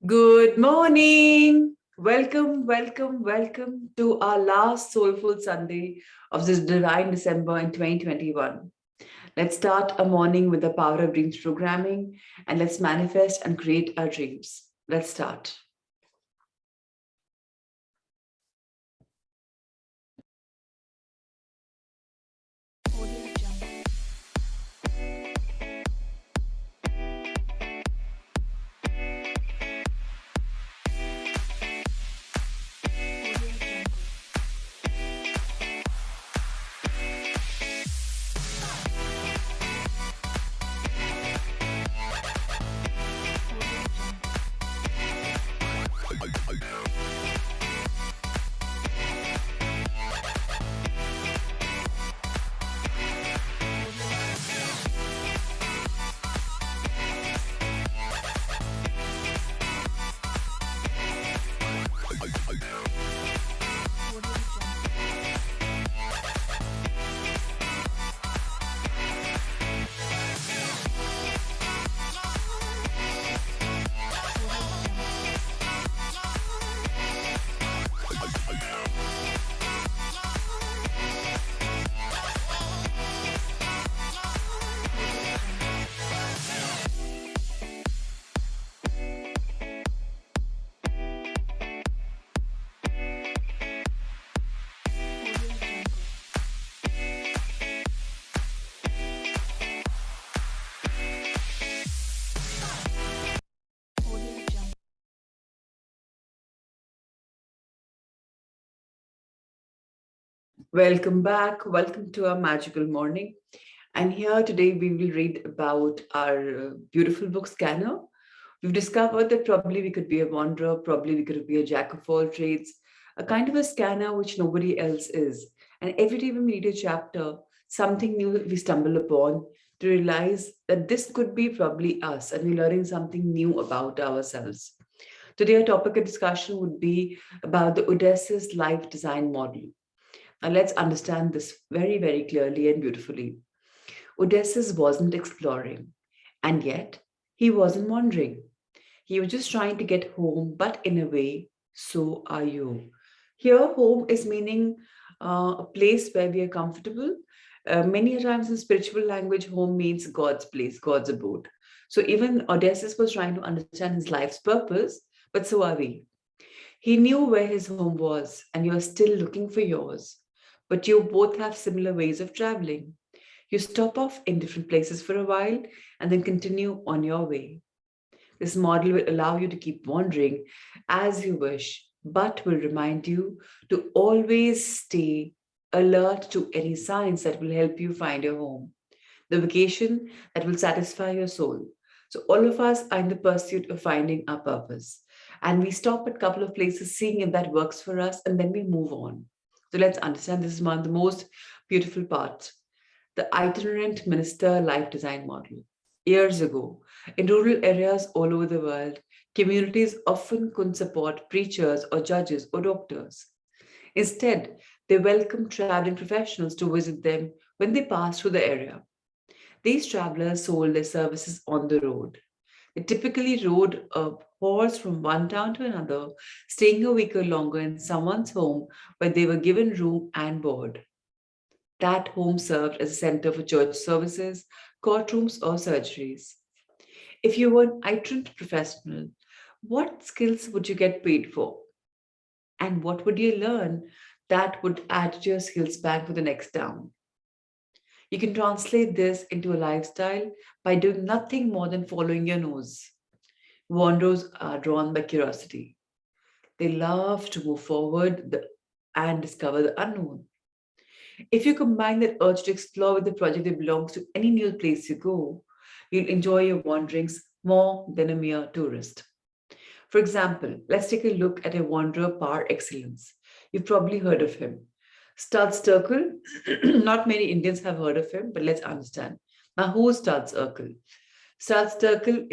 Good morning. Welcome to our last soulful Sunday of this divine December in 2021. Let's start a morning with the Power of Dreams programming and let's manifest and create our dreams. Let's start. Welcome back. Welcome to our magical morning. And here today we will read about our beautiful book Scanner. We've discovered that probably we could be a wanderer, probably we could be a jack of all trades, a kind of a scanner which nobody else is. And every day when we read a chapter, something new we stumble upon to realize that this could be probably us and we're learning something new about ourselves. Today, our topic of discussion would be about the Odysseus life design model. Now, let's understand this very, very clearly and beautifully. Odysseus wasn't exploring, and yet he wasn't wandering. He was just trying to get home, but in a way, so are you. Here, home is meaning a place where we are comfortable. Many times in spiritual language, home means God's place, God's abode. So even Odysseus was trying to understand his life's purpose, but so are we. He knew where his home was, and you're still looking for yours. But you both have similar ways of traveling. You stop off in different places for a while and then continue on your way. This model will allow you to keep wandering as you wish, but will remind you to always stay alert to any signs that will help you find your home, the vacation that will satisfy your soul. So, all of us are in the pursuit of finding our purpose. And we stop at a couple of places, seeing if that works for us, and then we move on. So, let's understand this is one of the most beautiful parts, the itinerant minister life design model. Years ago, in rural areas all over the world, communities often couldn't support preachers or judges or doctors. Instead, they welcomed traveling professionals to visit them when they passed through the area. These travelers sold their services on the road. They typically rode a horse from one town to another, staying a week or longer in someone's home where they were given room and board. That home served as a center for church services, courtrooms, or surgeries. If you were an itinerant professional, what skills would you get paid for? And what would you learn that would add to your skills bank for the next town? You can translate this into a lifestyle by doing nothing more than following your nose. Wanderers are drawn by curiosity. They love to move forward and discover the unknown. If you combine that urge to explore with the project that belongs to any new place you go, you'll enjoy your wanderings more than a mere tourist. For example, let's take a look at a wanderer par excellence. You've probably heard of him. Studs Terkel, not many Indians have heard of him, but let's understand. Now, who is Studs Terkel? Studs Terkel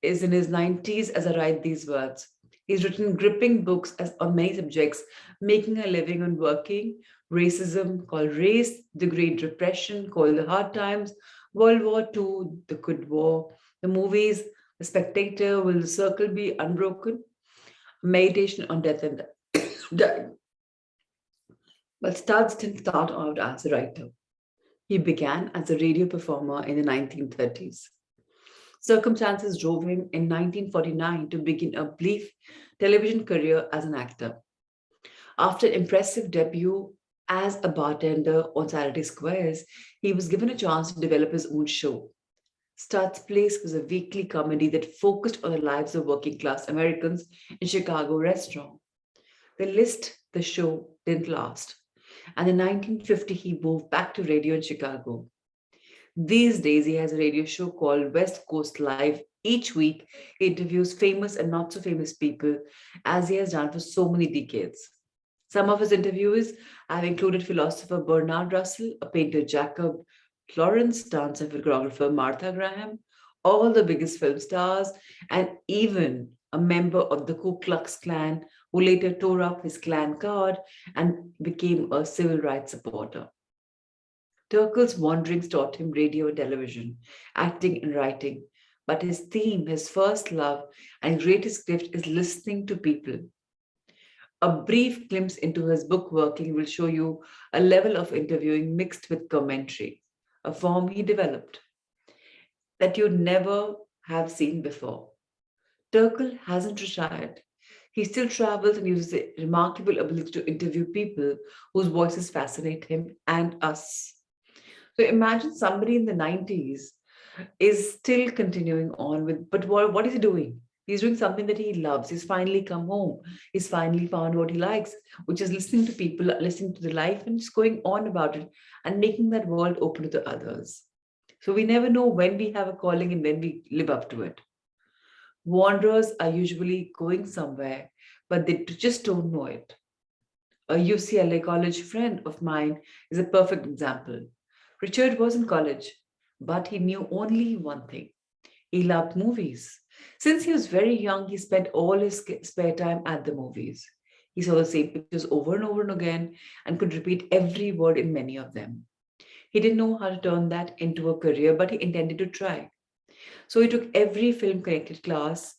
is in his 90s as I write these words. He's written gripping books on many subjects, making a living on working, racism called Race, the Great Depression called The Hard Times, World War II, The Good War, the movies, A spectator, will the circle be unbroken? Meditation on death and dying. But Studs didn't start out as a writer. He began as a radio performer in the 1930s. Circumstances drove him in 1949 to begin a brief television career as an actor. After an impressive debut as a bartender on Saturday Squares, he was given a chance to develop his own show. Stud's Place was a weekly comedy that focused on the lives of working class Americans in Chicago restaurant. The show didn't last, and in 1950 he moved back to radio in Chicago. These days he has a radio show called West Coast Live. Each week he interviews famous and not so famous people, as he has done for so many decades. Some of his interviews have included philosopher Bernard Russell, a painter Jacob Lawrence, dancer and choreographer Martha Graham, all the biggest film stars, and even a member of the Ku Klux Klan who later tore up his Klan card and became a civil rights supporter. Turkle's wanderings taught him radio and television, acting and writing, but his theme, his first love, and greatest gift is listening to people. A brief glimpse into his book working will show you a level of interviewing mixed with commentary, a form he developed that you'd never have seen before. Turkle hasn't retired. He still travels and uses a remarkable ability to interview people whose voices fascinate him and us. So imagine somebody in the 90s is still continuing on with, but what is he doing? He's doing something that he loves. He's finally come home. He's finally found what he likes, which is listening to people, listening to the life, and just going on about it and making that world open to the others. So we never know when we have a calling and when we live up to it. Wanderers are usually going somewhere, but they just don't know it. A UCLA college friend of mine is a perfect example. Richard was in college, but he knew only one thing. He loved movies. Since he was very young, he spent all his spare time at the movies. He saw the same pictures over and over and again and could repeat every word in many of them. He didn't know how to turn that into a career, but he intended to try. So he took every film connected class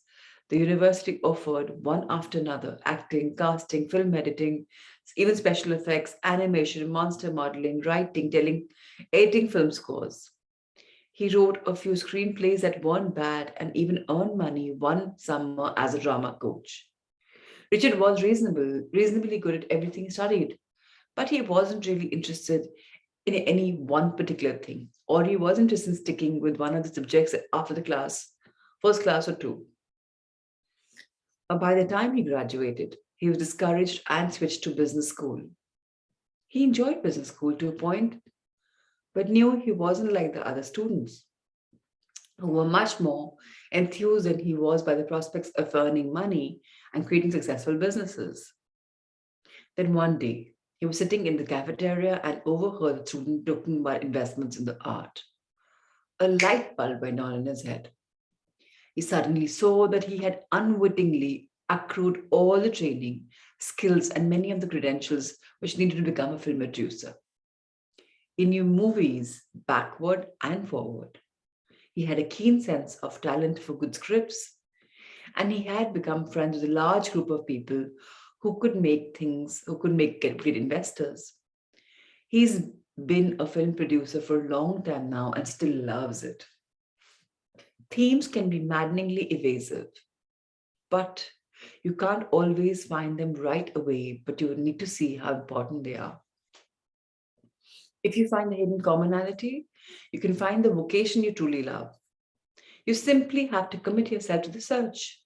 the university offered, one after another: acting, casting, film editing, even special effects, animation, monster modeling, writing, editing film scores. He wrote a few screenplays that weren't bad and even earned money one summer as a drama coach. Richard was reasonably good at everything he studied, but he wasn't really interested in any one particular thing, or he wasn't interested in sticking with one of the subjects after the class, first class or two. By the time he graduated, he was discouraged and switched to business school. He enjoyed business school to a point, but knew he wasn't like the other students who were much more enthused than he was by the prospects of earning money and creating successful businesses. Then one day, he was sitting in the cafeteria and overheard a student talking about investments in the art. A light bulb went on in his head. He suddenly saw that he had unwittingly accrued all the training, skills, and many of the credentials which needed to become a film producer. He knew movies backward and forward. He had a keen sense of talent for good scripts, and he had become friends with a large group of people who could get great investors. He's been a film producer for a long time now and still loves it. Themes can be maddeningly evasive, but you can't always find them right away, but you need to see how important they are. If you find a hidden commonality, you can find the vocation you truly love. You simply have to commit yourself to the search.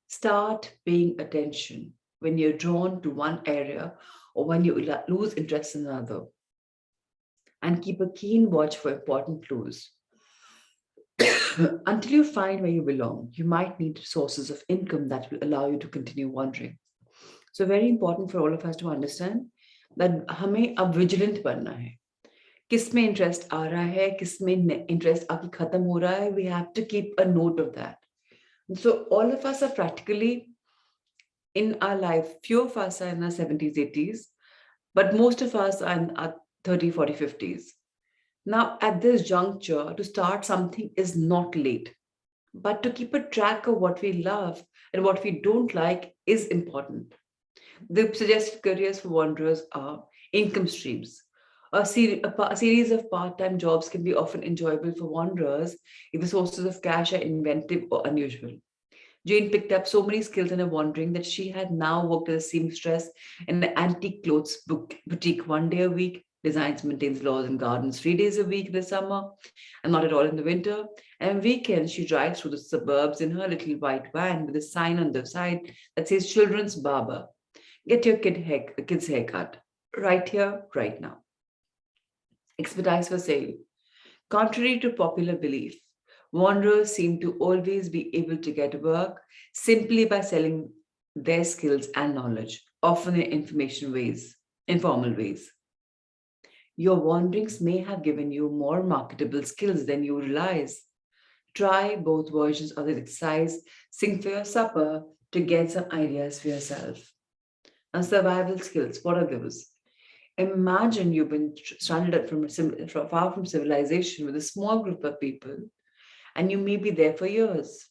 Start paying attention when you're drawn to one area or when you lose interest in another. And keep a keen watch for important clues. Until you find where you belong, you might need sources of income that will allow you to continue wandering. So very important for all of us to understand that हमें अब vigilant बनना है. किस में interest आ रहा है, किस में interest आके खत्म हो रहा है, we have to keep a note of that. And so all of us are practically in our life, few of us are in our 70s, 80s, but most of us are in our 30, 40, 50s. Now, at this juncture, to start something is not late, But to keep a track of what we love and what we don't like is important. The suggested careers for wanderers are income streams. A series of part time jobs can be often enjoyable for wanderers if the sources of cash are inventive or unusual. Jane picked up so many skills in her wandering that she had now worked as a seamstress in an antique clothes boutique 1 day a week, designs, maintains lawns and gardens 3 days a week in the summer and not at all in the winter. And on weekends, she drives through the suburbs in her little white van with a sign on the side that says Children's Barber. Get your kid's haircut right here, right now. Expertise for sale. Contrary to popular belief, wanderers seem to always be able to get work simply by selling their skills and knowledge, often in informal ways. Your wanderings may have given you more marketable skills than you realize. Try both versions of this exercise, sing for your supper to get some ideas for yourself. And survival skills, what are those? Imagine you've been stranded from far from civilization with a small group of people, and you may be there for years.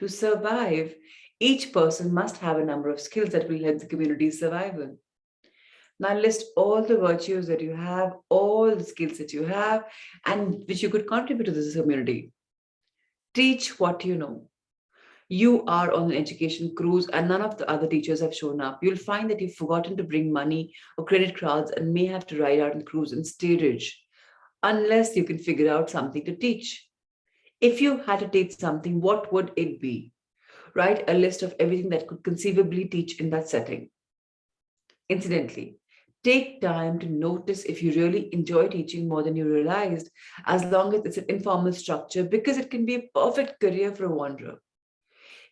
To survive, each person must have a number of skills that will help the community's survival. Now, list all the virtues that you have, all the skills that you have, and which you could contribute to this community. Teach what you know. You are on an education cruise and none of the other teachers have shown up. You'll find that you've forgotten to bring money or credit cards and may have to ride out on the cruise and stay rich unless you can figure out something to teach. If you had to teach something, what would it be? Write a list of everything that could conceivably teach in that setting. Incidentally, take time to notice if you really enjoy teaching more than you realized, as long as it's an informal structure, because it can be a perfect career for a wanderer.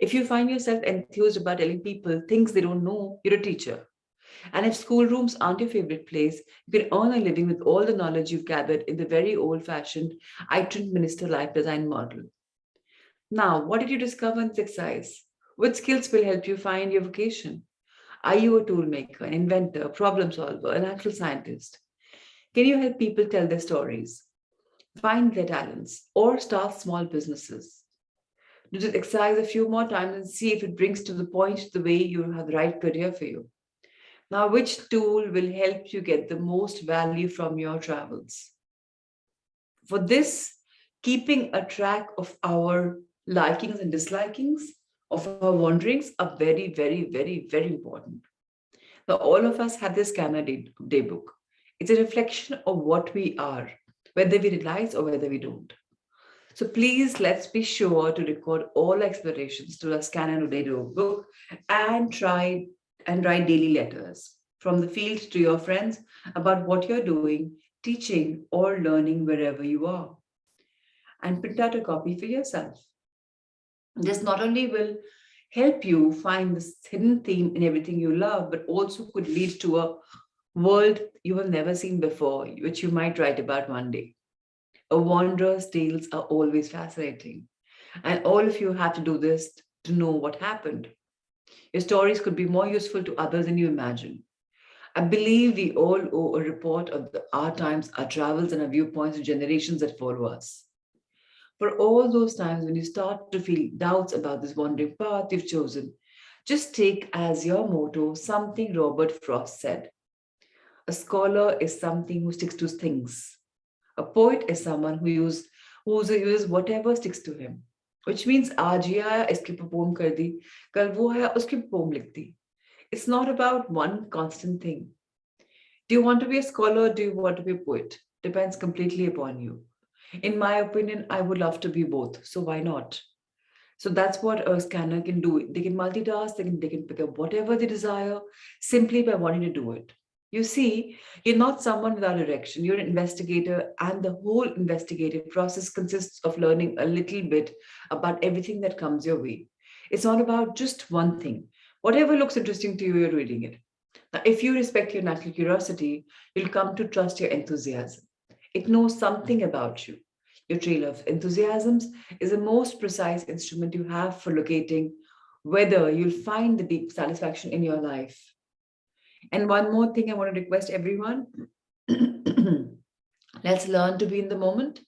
If you find yourself enthused about telling people things they don't know, you're a teacher. And if schoolrooms aren't your favorite place, you can earn a living with all the knowledge you've gathered in the very old fashioned itinerant minister life design model. Now, what did you discover in this exercise? Which skills will help you find your vocation? Are you a tool maker, an inventor, a problem solver, an actual scientist? Can you help people tell their stories, find their talents, or start small businesses? Do this exercise a few more times and see if it brings to the point the way you have the right career for you. Now, which tool will help you get the most value from your travels? For this, keeping a track of our likings and dislikings, of our wanderings, are very, very, very, very important. Now, all of us have this Scanner Daybook. It's a reflection of what we are, whether we realize or whether we don't. So please, let's be sure to record all explorations to the Scanner Daybook and try and write daily letters from the field to your friends about what you're doing, teaching, or learning wherever you are. And print out a copy for yourself. This not only will help you find this hidden theme in everything you love, but also could lead to a world you have never seen before, which you might write about one day. A wanderer's tales are always fascinating, and all of you have to do this to know what happened. Your stories could be more useful to others than you imagine. I believe we all owe a report of our times, our travels, and our viewpoints to generations that follow us. For all those times when you start to feel doubts about this wandering path you've chosen, just take as your motto something Robert Frost said. A scholar is something who sticks to things. A poet is someone who uses whatever sticks to him. Which means आज ये आया इसके ऊपर poem कर दी, कल वो आया उसके ऊपर poem लिख दी. It's not about one constant thing. Do you want to be a scholar or do you want to be a poet? Depends completely upon you. In my opinion, I would love to be both. So why not? So that's what a scanner can do. They can multitask, they can pick up whatever they desire simply by wanting to do it. You see, you're not someone without direction. You're an investigator, and the whole investigative process consists of learning a little bit about everything that comes your way. It's not about just one thing. Whatever looks interesting to you, you're reading it. Now, if you respect your natural curiosity, you'll come to trust your enthusiasm. It knows something about you. Your trail of enthusiasms is the most precise instrument you have for locating whether you'll find the deep satisfaction in your life. And one more thing I want to request everyone let's learn to be in the moment.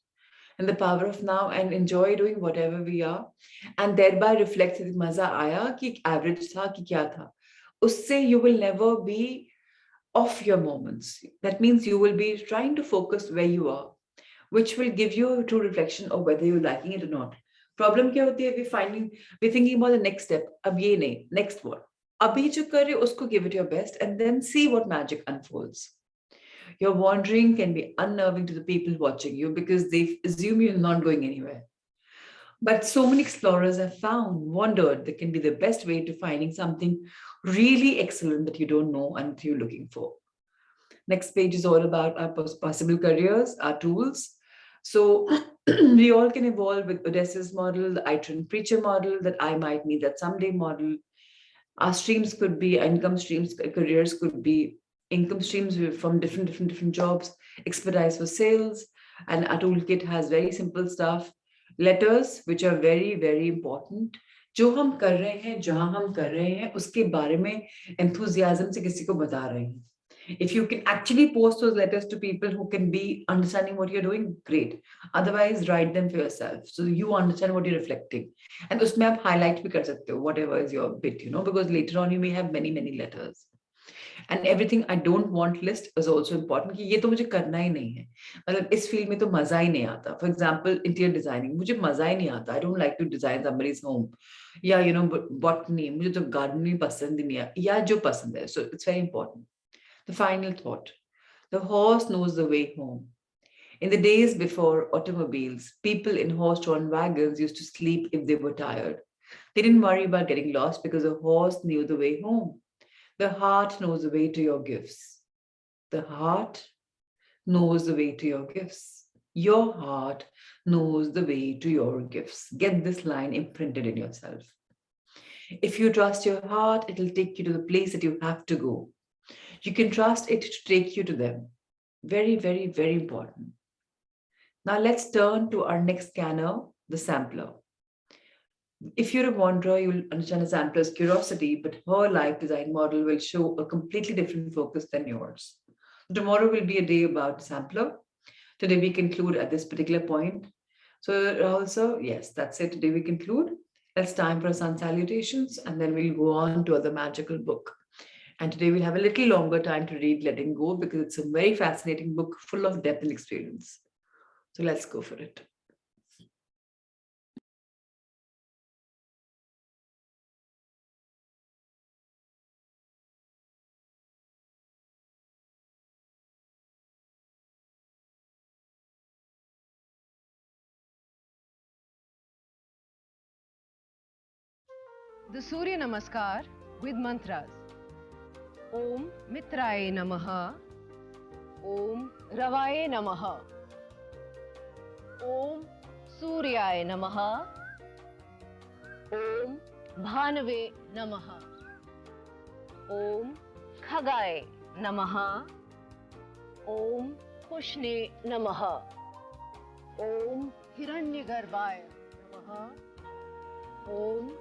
in the power of now and enjoy doing whatever we are, and thereby reflect that maza aaya ki average tha ki kya tha. Usse you will never be off your moments. That means you will be trying to focus where you are, which will give you a true reflection of whether you're liking it or not. Problem क्या होती है? We're thinking about the next step. अब ये नहीं, next what? अभी जो कर रहे हो उसको give it your best and then see what magic unfolds. Your wandering can be unnerving to the people watching you because they assume you're not going anywhere. But so many explorers have wondered that can be the best way to finding something really excellent that you don't know and you're looking for. Next page is all about our possible careers, our tools. So we all can evolve with Odysseus model, the Itran preacher model, that I might need that someday model. Our streams could be income streams, careers could be income streams from different jobs, expertise for sales, and our toolkit has very simple stuff. Letters, which are very important. जो हम कर रहे हैं, जहां हम कर रहे हैं, उसके बारे में enthusiasm से किसी को बता रहे हैं. If you can actually post those letters to people who can be understanding what you're doing, great. Otherwise, write them for yourself so you understand what you're reflecting. And उसमें आप highlight भी कर सकते हो, whatever is your bit, because later on you may have many letters. And everything I don't want list is also important कि ये तो मुझे करना ही नहीं है. मतलब इस फील्ड में तो मजा ही नहीं आता. For example, interior designing, मुझे मजा ही नहीं आता. I don't like to design somebody's home. या botany, मुझे तो gardening पसंद ही नहीं है. या जो पसंद है. So it's very important. The final thought. The horse knows the way home. In the days before automobiles, people in horse-drawn wagons used to sleep if they were tired. They didn't worry about getting lost because the horse knew the way home. The heart knows the way to your gifts. The heart knows the way to your gifts. Your heart knows the way to your gifts. Get this line imprinted in yourself. If you trust your heart, it will take you to the place that you have to go. You can trust it to take you to them. Very important. Now let's turn to our next scanner, the sampler. If you're a wanderer, you'll understand a sampler's curiosity, but her life design model will show a completely different focus than yours. Tomorrow will be a day about sampler. Today we conclude at this particular point. So Rahul sir, yes, that's it. Today we conclude. It's time for sun salutations, and then we'll go on to other magical book. And today we'll have a little longer time to read Letting Go because it's a very fascinating book full of depth and experience. So let's go for it. The Surya Namaskar with mantras. Om Mitraye Namaha. Om Ravaye Namaha. Om Suryaye Namaha. Om Bhanave Namaha. Om Khagaye Namaha. Om Pushne Namaha. Om Hiranyagarbhaye Namaha. Om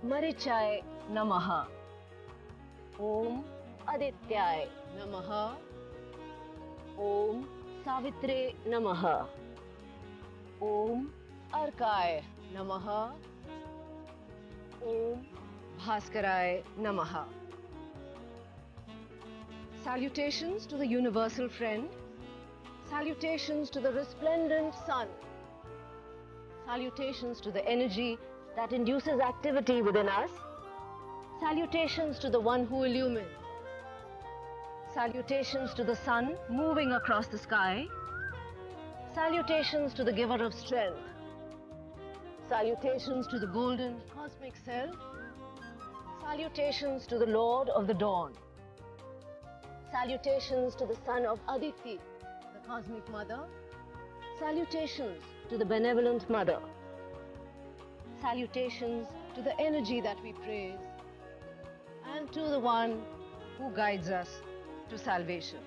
Marichaye Namaha. Om Adityaye Namaha. Om Savitre Namaha. Om Arkaye Namaha. Om Bhaskaraye Namaha. Salutations to the universal friend. Salutations to the resplendent sun. Salutations to the energy that induces activity within us. Salutations to the one who illumines. Salutations to the sun moving across the sky. Salutations to the giver of strength. Salutations to the golden cosmic self. Salutations to the Lord of the dawn. Salutations to the son of Aditi, the cosmic mother. Salutations to the benevolent mother. Salutations to the energy that we praise, and to the one who guides us to salvation.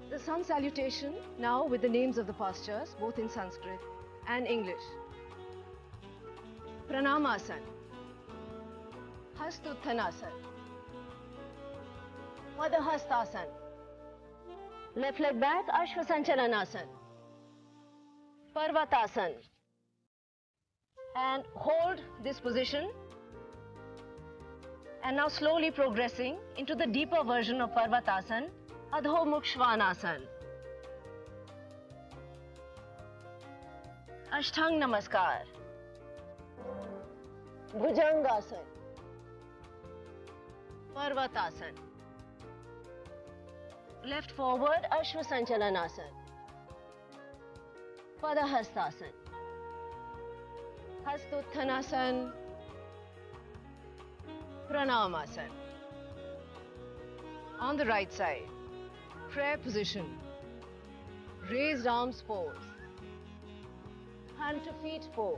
The sun salutation now with the names of the postures, both in Sanskrit and English. Pranamasan, Hastuthanasan, Madhahastasan, left leg back, Ashwasanchalanasana. Parvatasana. And hold this position. And now slowly progressing into the deeper version of Parvatasana, Adho Mukh Svanasana. Ashtang Namaskar. Bhujangasana. Parvatasana. Left forward, Ashwa Sanchalanasana. Padahastasana. Hastuttanasana. Pranamasana. On the right side, prayer position. Raised arms pose. Hand to feet pose.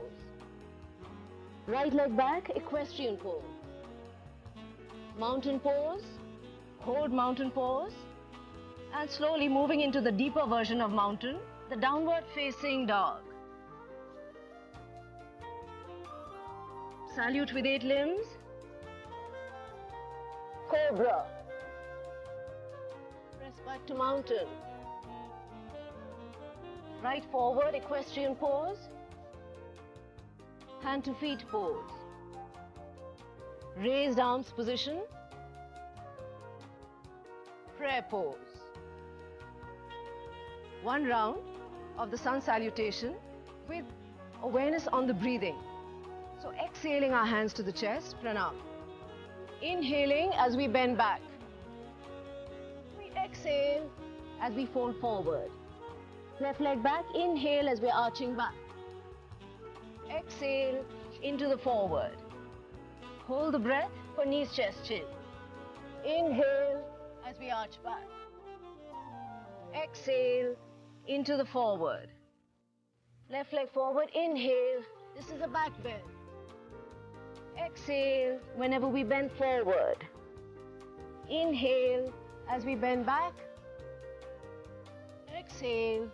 Right leg back, equestrian pose. Mountain pose. Hold mountain pose. And slowly moving into the deeper version of mountain, the downward facing dog. Salute with 8 limbs. Cobra. Press back to mountain. Right forward, equestrian pose. Hand to feet pose. Raised arms position. Prayer pose. One round of the sun salutation with awareness on the breathing. So exhaling our hands to the chest, pranam. Inhaling as we bend back. We exhale as we fold forward. Left leg back, inhale as we're arching back. Exhale into the forward. Hold the breath for knees, chest, chin. Inhale as we arch back. Exhale into the forward. Left leg forward, inhale. This is a back bend. Exhale whenever we bend forward. Inhale as we bend back. Exhale,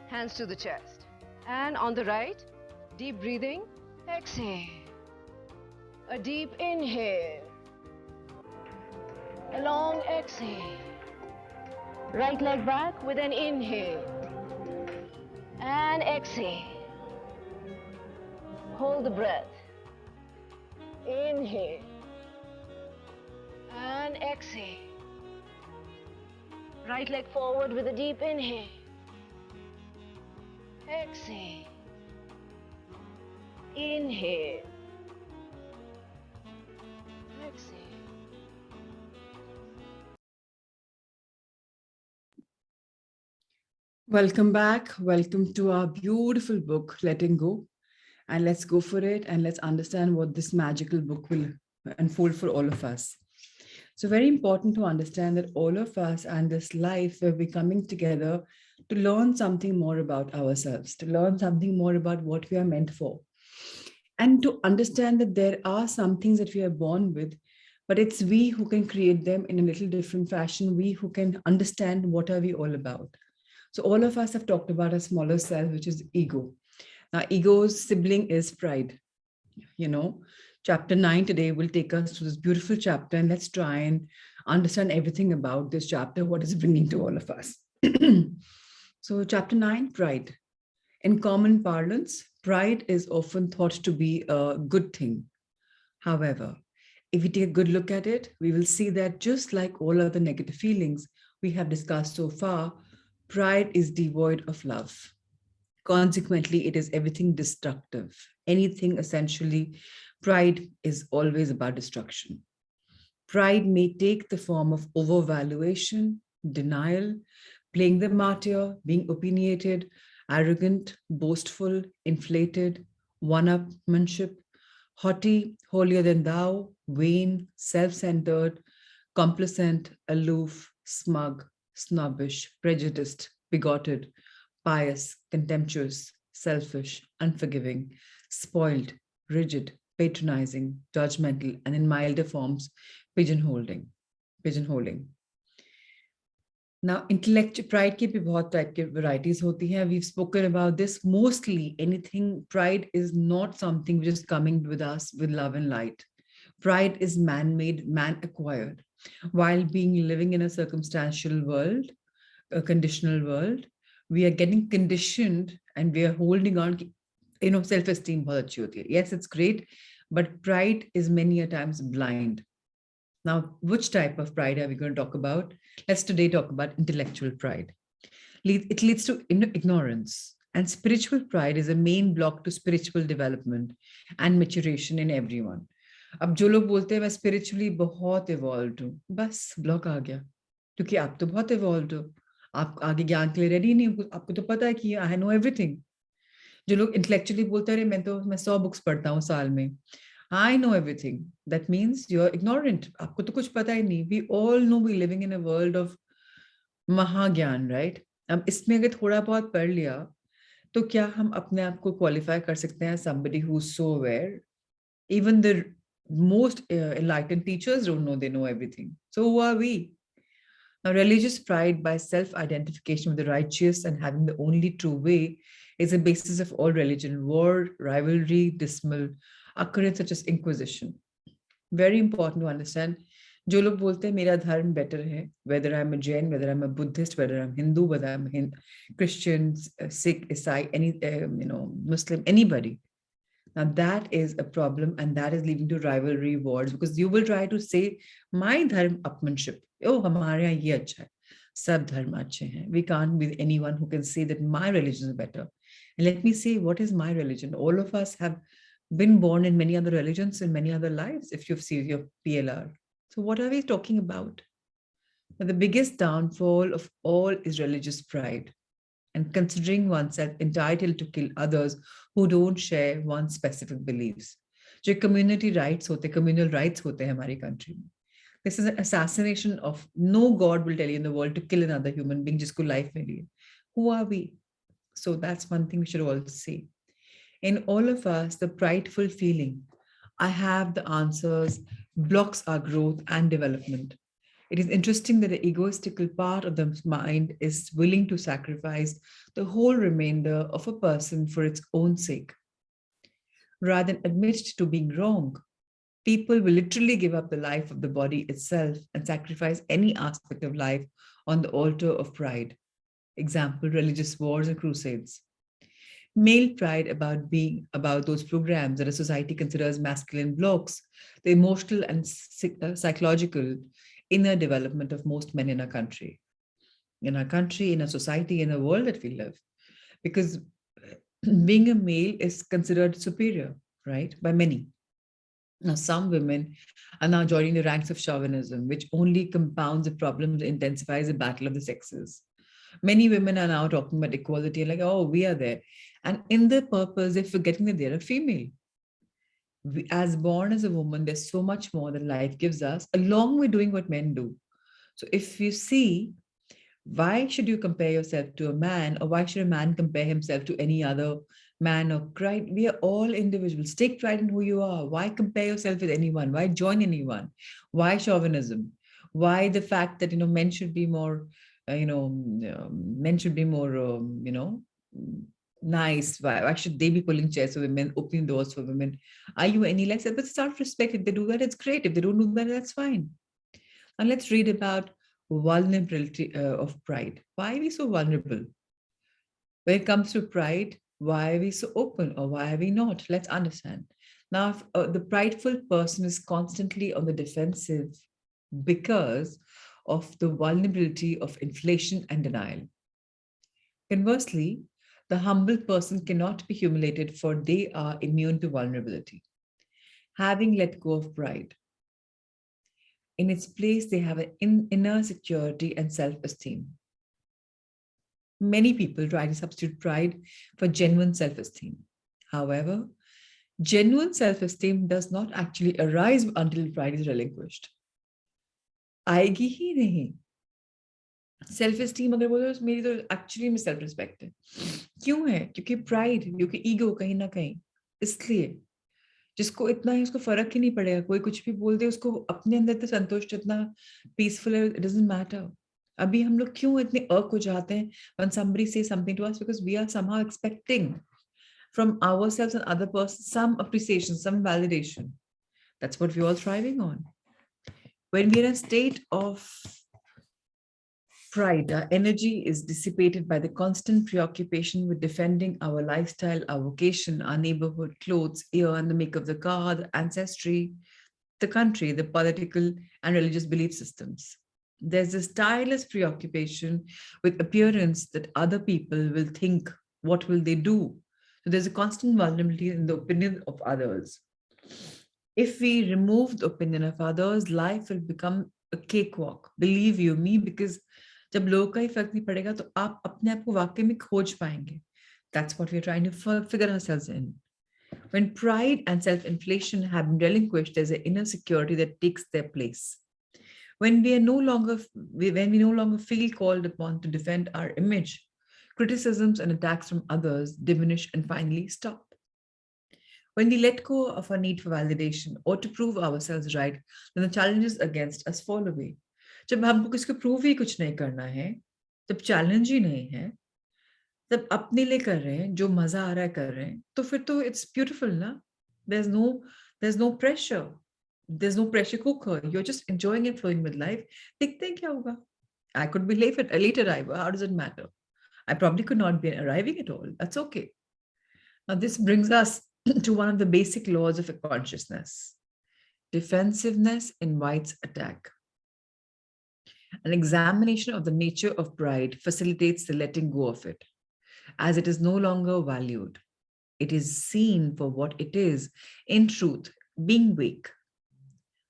hands to the chest. And on the right, deep breathing. Exhale. A deep inhale. A long exhale. Right leg back with an inhale. And exhale. Hold the breath. Inhale. And exhale. Right leg forward with a deep inhale. Exhale. Inhale. Exhale. Welcome back. Welcome to our beautiful book, Letting Go. And let's go for it and let's understand what this magical book will unfold for all of us. So very important to understand that all of us and this life will be coming together to learn something more about ourselves, to learn something more about what we are meant for. And to understand that there are some things that we are born with, but it's we who can create them in a little different fashion, we who can understand what are we all about. So all of us have talked about a smaller self, which is ego. Now, ego's sibling is pride. You know, chapter 9 today will take us to this beautiful chapter, and let's try and understand everything about this chapter, what it's bringing to all of us. So chapter 9, pride. In common parlance, pride is often thought to be a good thing. However, if we take a good look at it, we will see that just like all other negative feelings we have discussed so far, pride is devoid of love. Consequently, it is everything destructive. Anything essentially, pride is always about destruction. Pride may take the form of overvaluation, denial, playing the martyr, being opinionated, arrogant, boastful, inflated, one-upmanship, haughty, holier than thou, vain, self-centered, complacent, aloof, smug, snobbish, prejudiced, bigoted, pious, contemptuous, selfish, unforgiving, spoiled, rigid, patronizing, judgmental, and in milder forms, pigeonholing. Now, intellectual pride के भी बहुत type के varieties होती हैं. We've spoken about this. Mostly anything, pride is not something which is coming with us with love and light. Pride is man-made, man-acquired. While being living in a circumstantial world, a conditional world, we are getting conditioned and we are holding on. Self-esteem बहुत अच्छी होती है. Yes, it's great, but pride is many a times blind. Now, which type of pride are we going to talk about? Let's today talk about intellectual pride. It leads to ignorance, and spiritual pride is a main block to spiritual development and maturation in everyone. अब जो लोग बोलते हैं मैं spiritually बहुत evolve हूँ, बस block आ गया, क्योंकि आप तो बहुत इवॉल्व हो, आप आगे ज्ञान के लिए रेडी नहीं, आपको तो पता है कि आई नो एवरीथिंग. जो लोग इंटेलेक्चुअली बोलते हैं मैं 100 बुक्स पढ़ता हूँ साल में, I know everything. That means you're ignorant. आपको तो कुछ पता ही नहीं. We all know we living in a world of महाज्ञान, right? अब इसमें अगर थोड़ा बहुत पढ़ लिया, तो क्या हम अपने आप को क्वालिफाई कर सकते हैं somebody who's so aware? Even the most enlightened teachers don't know they know everything. So who are we? Now, religious pride by self-identification with the righteous and having the only true way is the basis of all religion. War, rivalry, dismal occurrence such as inquisition. Very important to understand. जो लोग बोलते हैं मेरा धर्म better है, whether I'm a Jain, whether I'm a Buddhist, whether I'm Hindu, whether I'm Christian, Sikh, Isai, any Muslim, anybody. Now that is a problem, and that is leading to rivalry, wars, because you will try to say my dharma upmanship. Oh, हमारे यहाँ ये अच्छा है, सब धर्म अच्छे हैं. We can't be anyone who can say that my religion is better. And let me say, what is my religion? All of us have been born in many other religions in many other lives, if you've seen your PLR. So what are we talking about? Now, the biggest downfall of all is religious pride and considering oneself entitled to kill others who don't share one's specific beliefs. जो community rights होते, communal rights होते हैं हमारी country में. This is an assassination of no God will tell you in the world to kill another human being जिसको life मिली है. Who are we? So that's one thing we should all see. In all of us, the prideful feeling, I have the answers, blocks our growth and development. It is interesting that the egoistical part of the mind is willing to sacrifice the whole remainder of a person for its own sake. Rather than admit to being wrong, people will literally give up the life of the body itself and sacrifice any aspect of life on the altar of pride. Example, religious wars and crusades. Male pride about those programs that a society considers masculine blocks, the emotional and psychological inner development of most men in our country, in a society, in a world that we live. Because being a male is considered superior, right, by many. Now, some women are now joining the ranks of chauvinism, which only compounds the problem and intensifies the battle of the sexes. Many women are now talking about equality, like, oh, we are there. And in their purpose, they're forgetting that they're a female. As born as a woman, there's so much more that life gives us, along with doing what men do. So if you see, why should you compare yourself to a man, or why should a man compare himself to any other man or pride? We are all individuals. Take pride in who you are. Why compare yourself with anyone? Why join anyone? Why chauvinism? Why the fact that men should be more men should be more nice? Why should they be pulling chairs for women, opening doors for women? Are you any less? But self-respect. If they do that, it's great. If they don't do that, that's fine. And let's read about vulnerability of pride. Why are we so vulnerable? When it comes to pride, why are we so open, or why are we not? Let's understand. Now, if, the prideful person is constantly on the defensive because of the vulnerability of inflation and denial. Conversely, the humble person cannot be humiliated, for they are immune to vulnerability. Having let go of pride, in its place, they have an inner security and self-esteem. Many people try to substitute pride for genuine self-esteem. However, genuine self-esteem does not actually arise until pride is relinquished. आएगी ही नहीं. Self-esteem अगर बोलो तो मेरी तो actually में self-respect है. क्यों है? क्योंकि pride, क्योंकि ego कहीं ना कहीं. इसलिए जिसको इतना है उसको फर्क ही नहीं पड़ेगा, कोई कुछ भी बोल दे, उसको अपने अंदर तो संतुष्ट, इतना पीसफुल है, it doesn't matter. अभी हम लोग क्यों इतने अर्क हो जाते हैं when somebody says something to us? Because we are somehow expecting from ourselves and other persons some appreciation, some validation. That's what we're all thriving on. When we're in a state of Pride, our energy is dissipated by the constant preoccupation with defending our lifestyle, our vocation, our neighborhood, clothes, ear, and the make of the car, the ancestry, the country, the political and religious belief systems. There's this tireless preoccupation with appearance that other people will think, what will they do? So there's a constant vulnerability in the opinion of others. If we remove the opinion of others, life will become a cakewalk. Believe you me, because जब लोगों का ही फर्क नहीं पड़ेगा तो आप अपने आप को वाकई में खोज पाएंगे. That's what we're trying to figure ourselves in. When pride and self-inflation have been relinquished, there's an inner security that takes their place. When we no longer feel called upon to defend our image, criticisms and attacks from others diminish and finally stop. When we let go of our need for validation or to prove ourselves right, then the challenges against us fall away. जब हमको किसको prove ही कुछ नहीं करना है, जब challenge ही नहीं है, जब अपने लिए कर रहे हैं, जो मजा आ रहा है कर रहे हैं, तो फिर तो it's beautiful ना. There's no pressure. There's no pressure cooker. You're just enjoying and flowing with life. देखते हैं क्या होगा. I could be a late arriver. How does it matter? I probably could not be arriving at all. That's okay. Now this brings us to one of the basic laws of consciousness. Defensiveness invites attack. An examination of the nature of pride facilitates the letting go of it, as it is no longer valued. It is seen for what it is, in truth, being weak.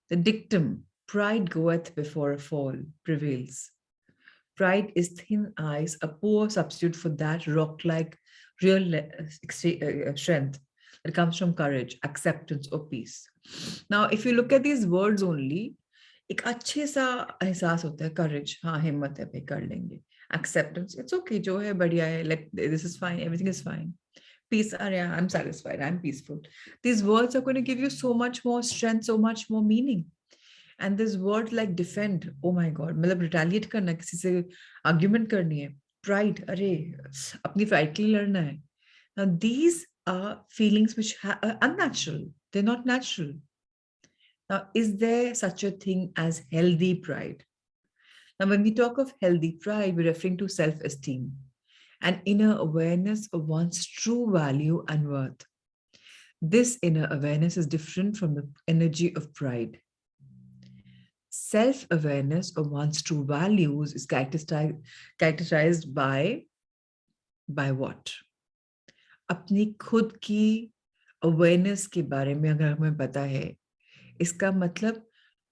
The dictum, pride goeth before a fall, prevails. Pride is thin ice, a poor substitute for that rock-like real strength that comes from courage, acceptance, or peace. Now, if you look at these words only, एक अच्छे सा एहसास होता है, courage, हाँ हिम्मत है भाई कर लेंगे, acceptance, it's okay, जो है बढ़िया है, this is fine, everything is fine. Peace, I'm satisfied, I'm peaceful. These words are going to give you so much more strength, so much more meaning. And this word like defend, oh my God, मतलब retaliate करना, किसी से argument करनी है, pride, अरे अपनी pride के लिए लड़ना है. Now these are feelings which are unnatural, they're not natural. Now, is there such a thing as healthy pride? Now, when we talk of healthy pride, we're referring to self-esteem, an inner awareness of one's true value and worth. This inner awareness is different from the energy of pride. Self-awareness of one's true values is characterized by what? अपनी खुद की awareness के बारे में अगर हमें पता है, इसका मतलब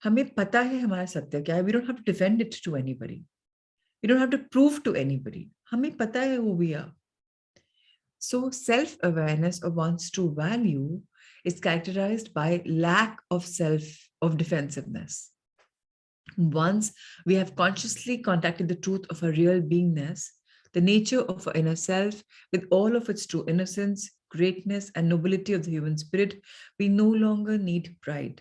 हमें पता है हमारा सत्य क्या है. We don't have to defend it to anybody. We don't have to prove to anybody. हमें पता है who we are. So self-awareness of one's true value is characterized by lack of defensiveness. Once we have consciously contacted the truth of our real beingness, the nature of our inner self, with all of its true innocence, greatness, and nobility of the human spirit, we no longer need pride.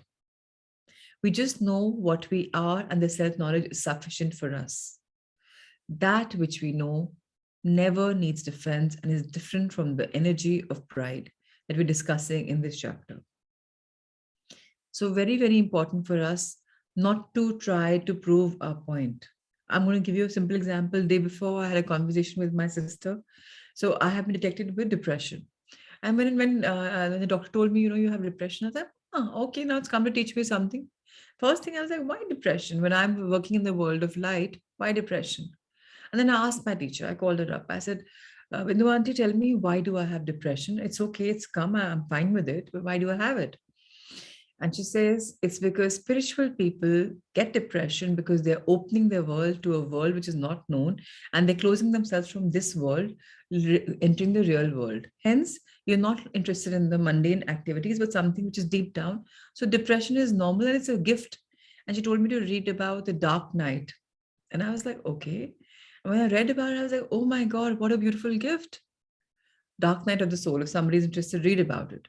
We just know what we are, and the self-knowledge is sufficient for us. That which we know never needs defense and is different from the energy of pride that we're discussing in this chapter. So very, very important for us not to try to prove our point. I'm going to give you a simple example. The day before, I had a conversation with my sister. So I have been detected with depression. And when the doctor told me, you have depression, I was like, oh, okay, now it's come to teach me something. First thing I was like, why depression? When I'm working in the world of light, why depression? And then I asked my teacher, I called her up. I said, Bindu auntie, tell me, why do I have depression? It's okay, it's come, I'm fine with it, but why do I have it? And she says, it's because spiritual people get depression because they're opening their world to a world which is not known, and they're closing themselves from this world, entering the real world. Hence, you're not interested in the mundane activities, but something which is deep down. So depression is normal and it's a gift. And she told me to read about the Dark Night. And I was like, okay. And when I read about it, I was like, oh my God, what a beautiful gift. Dark Night of the Soul. If somebody's interested, read about it.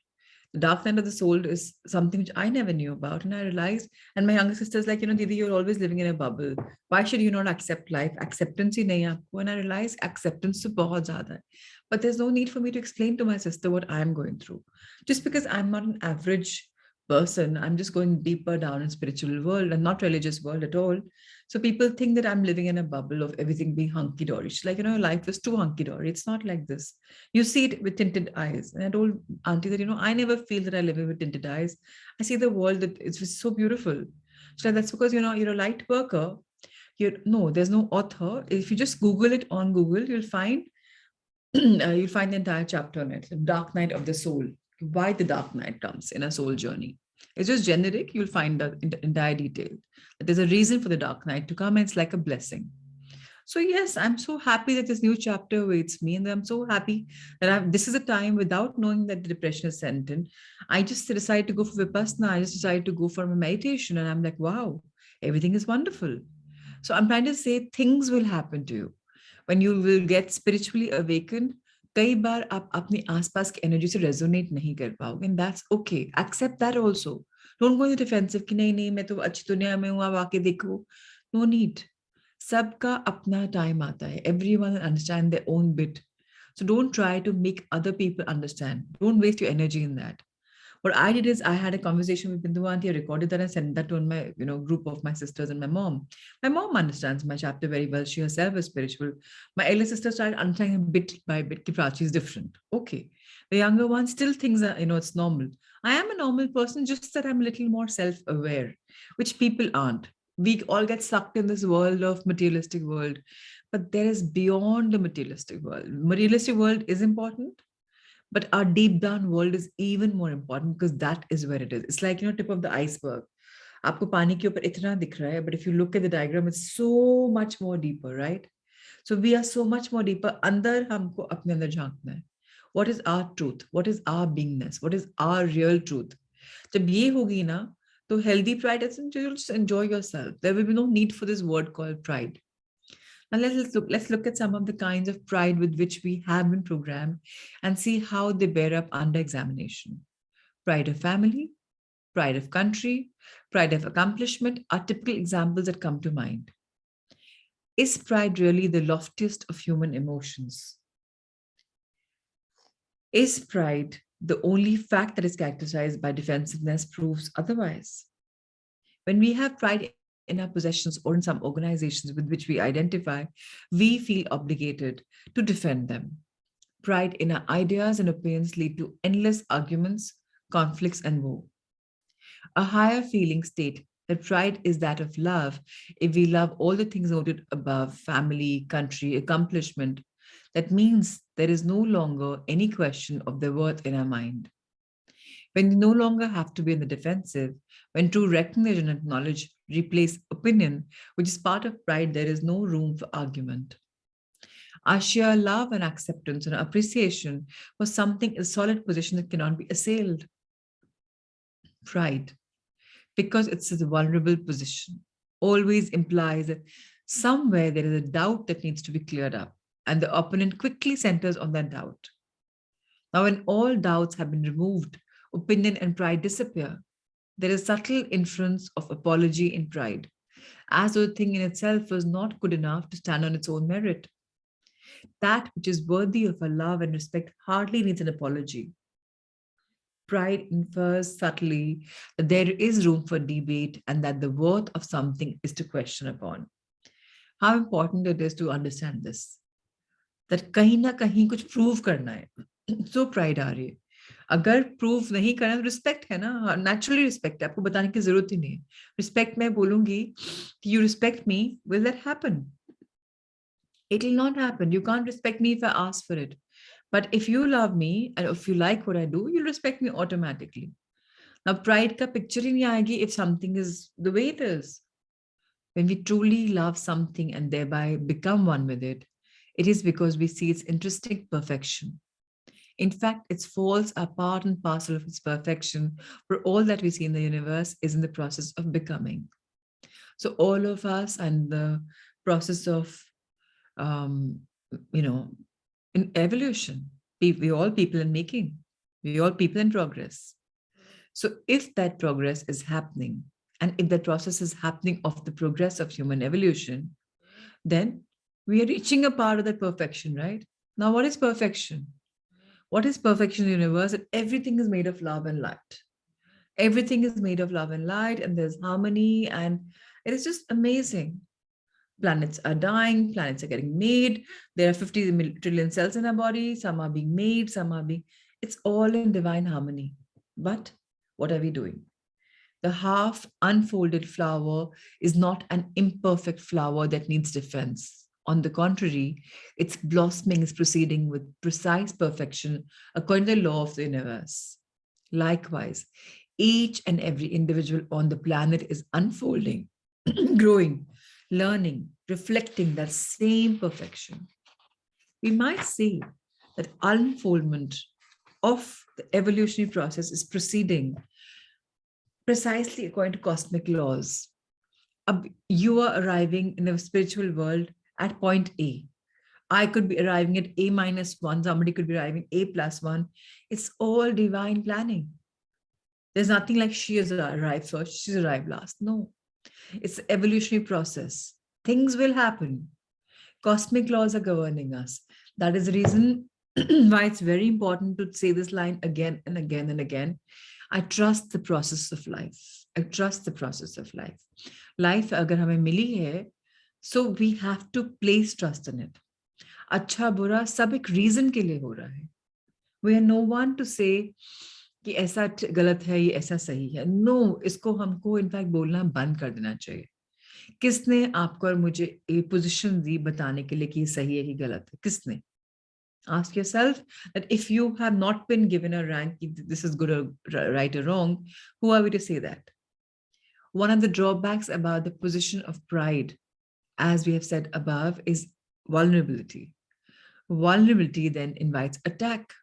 The Dark Night of the Soul is something which I never knew about. And I realized, and my younger sister's like, Didi, you're always living in a bubble. Why should you not accept life? Acceptance hi nahi aapko. And I realized acceptance to bahut zyada hai. But there's no need for me to explain to my sister what I'm going through. Just because I'm not an average person. I'm just going deeper down in spiritual world and not religious world at all. So people think that I'm living in a bubble of everything being hunky dory. It's like, life is too hunky dory. It's not like this. You see it with tinted eyes. And I told Auntie that, I never feel that I live with tinted eyes. I see the world that it's just so beautiful. So that's because, you're a light worker. No, there's no author. If you just Google it on Google, you'll find the entire chapter on it, the dark night of the soul, why the dark night comes in a soul journey. It's just generic. You'll find the entire detail. That there's a reason for the dark night to come, and it's like a blessing. So yes, I'm so happy that this new chapter awaits me, and I'm so happy that this is a time without knowing that the depression is sent in. I just decided to go for vipassana. I just decided to go for my meditation, and I'm like, wow, everything is wonderful. So I'm trying to say things will happen to you when you will get spiritually awakened. कई बार आप अपने आसपास की energy से resonate नहीं कर पाओगे, and that's okay. Accept that also. Don't go in defensive कि नहीं नहीं मैं तो अच्छी दुनिया में हूं, आप आके देखो. No need. सबका अपना टाइम आता है. Everyone understand their own bit. So don't try to make other people understand. Don't waste your energy in that. What I did is I had a conversation with Bindu Auntie. I recorded that and sent that to my group of my sisters and my mom. My mom understands my chapter very well. She herself is spiritual. My elder sister started understanding bit by bit. Prachi is different. Okay. The younger one still thinks that it's normal. I am a normal person, just that I'm a little more self-aware, which people aren't. We all get sucked in this world of materialistic world, but there is beyond the materialistic world. Materialistic world is important, but our deep down world is even more important because that is where it is. It's like, tip of the iceberg. आपको पानी के ऊपर इतना दिख रहा है, but if you look at the diagram, it's so much more deeper, right? So we are so much more deeper. अंदर हमको अपने अंदर झांकना है. What is our truth? What is our beingness? What is our real truth? जब ये होगी ना, तो healthy pride isn't, you'll just enjoy yourself. There will be no need for this word called pride. Now let's look at some of the kinds of pride with which we have been programmed and see how they bear up under examination. Pride of family, pride of country, pride of accomplishment are typical examples that come to mind. Is pride really the loftiest of human emotions? Is pride the only fact that is characterized by defensiveness proves otherwise? When we have pride in our possessions or in some organizations with which we identify, we feel obligated to defend them. Pride in our ideas and opinions lead to endless arguments, conflicts, and war. A higher feeling state that pride is that of love. If we love all the things noted above, family, country, accomplishment, that means there is no longer any question of their worth in our mind. When we no longer have to be in the defensive, when true recognition and knowledge replace opinion, which is part of pride, there is no room for argument. Our sheer love and acceptance and appreciation for something is a solid position that cannot be assailed. Pride, because it's a vulnerable position, always implies that somewhere there is a doubt that needs to be cleared up, and the opponent quickly centers on that doubt. Now, when all doubts have been removed, opinion and pride disappear. There is subtle inference of apology in pride, as though the thing in itself was not good enough to stand on its own merit. That which is worthy of our love and respect hardly needs an apology. Pride infers subtly that there is room for debate and that the worth of something is to question upon. How important it is to understand this. That कहीं ना कहीं कुछ prove करना है. So pride आ रही है. अगर proof नहीं करना तो रिस्पेक्ट है ना, नेचुरली रिस्पेक्ट है, आपको बताने की जरूरत ही नहीं है. रिस्पेक्ट मैं बोलूंगी कि you respect me, will that happen? It will not happen. You can't respect me if I ask for it, but if you love me and if you like what I do, you respect me automatically. Now pride का picture ही नहीं आएगी if something is the way it is. When we truly love something and thereby become one with it, it is because we see its intrinsic perfection. In fact, its faults are part and parcel of its perfection, for all that we see in the universe is in the process of becoming. So all of us and the process of, in evolution, we all people in making, we all people in progress. So if that progress is happening, and if that process is happening of the progress of human evolution, then we are reaching a part of that perfection, right? Now, what is perfection? What is perfection in the universe? That everything is made of love and light. Everything is made of love and light, and there's harmony, and it is just amazing. Planets are dying, planets are getting made. There are 50 trillion cells in our body. Some are being made, some are being. It's all in divine harmony. But what are we doing? The half unfolded flower is not an imperfect flower that needs defense. On the contrary, its blossoming is proceeding with precise perfection according to the law of the universe. Likewise, each and every individual on the planet is unfolding, growing, learning, reflecting that same perfection. We might say that unfoldment of the evolutionary process is proceeding precisely according to cosmic laws. You are arriving in the spiritual world at point A. I could be arriving at A minus one, somebody could be arriving A plus one. It's all divine planning. There's nothing like she has arrived first, she's arrived last. No, it's the evolutionary process. Things will happen. Cosmic laws are governing us. That is the reason why it's very important to say this line again and again and again. I trust the process of life. I trust the process of life. Life agar hame mili hai, so we have to place trust in it. अच्छा बुरा सब एक reason के लिए हो रहा है. We are no one to say कि ऐसा गलत है, ये ऐसा सही है. No, इसको हमको in fact बोलना बंद कर देना चाहिए. किसने आपको और मुझे एक पोजीशन दी बताने के लिए कि ये सही है कि गलत है? किसने? Ask yourself that if you have not been given a rank, this is good or right or wrong, who are we to say that? One of the drawbacks about the position of pride, as we have said above, is vulnerability. Vulnerability then invites attack.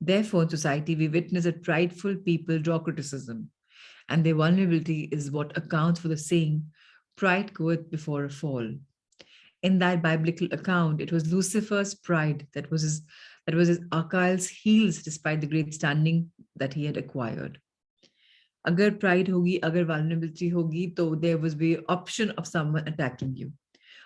Therefore, in society, we witness that prideful people draw criticism, and their vulnerability is what accounts for the saying, pride goeth before a fall. In that biblical account, it was Lucifer's pride that was his Achilles' heels, despite the great standing that he had acquired. Agar pride hogi, agar vulnerability hogi, तो there was the option of someone attacking you.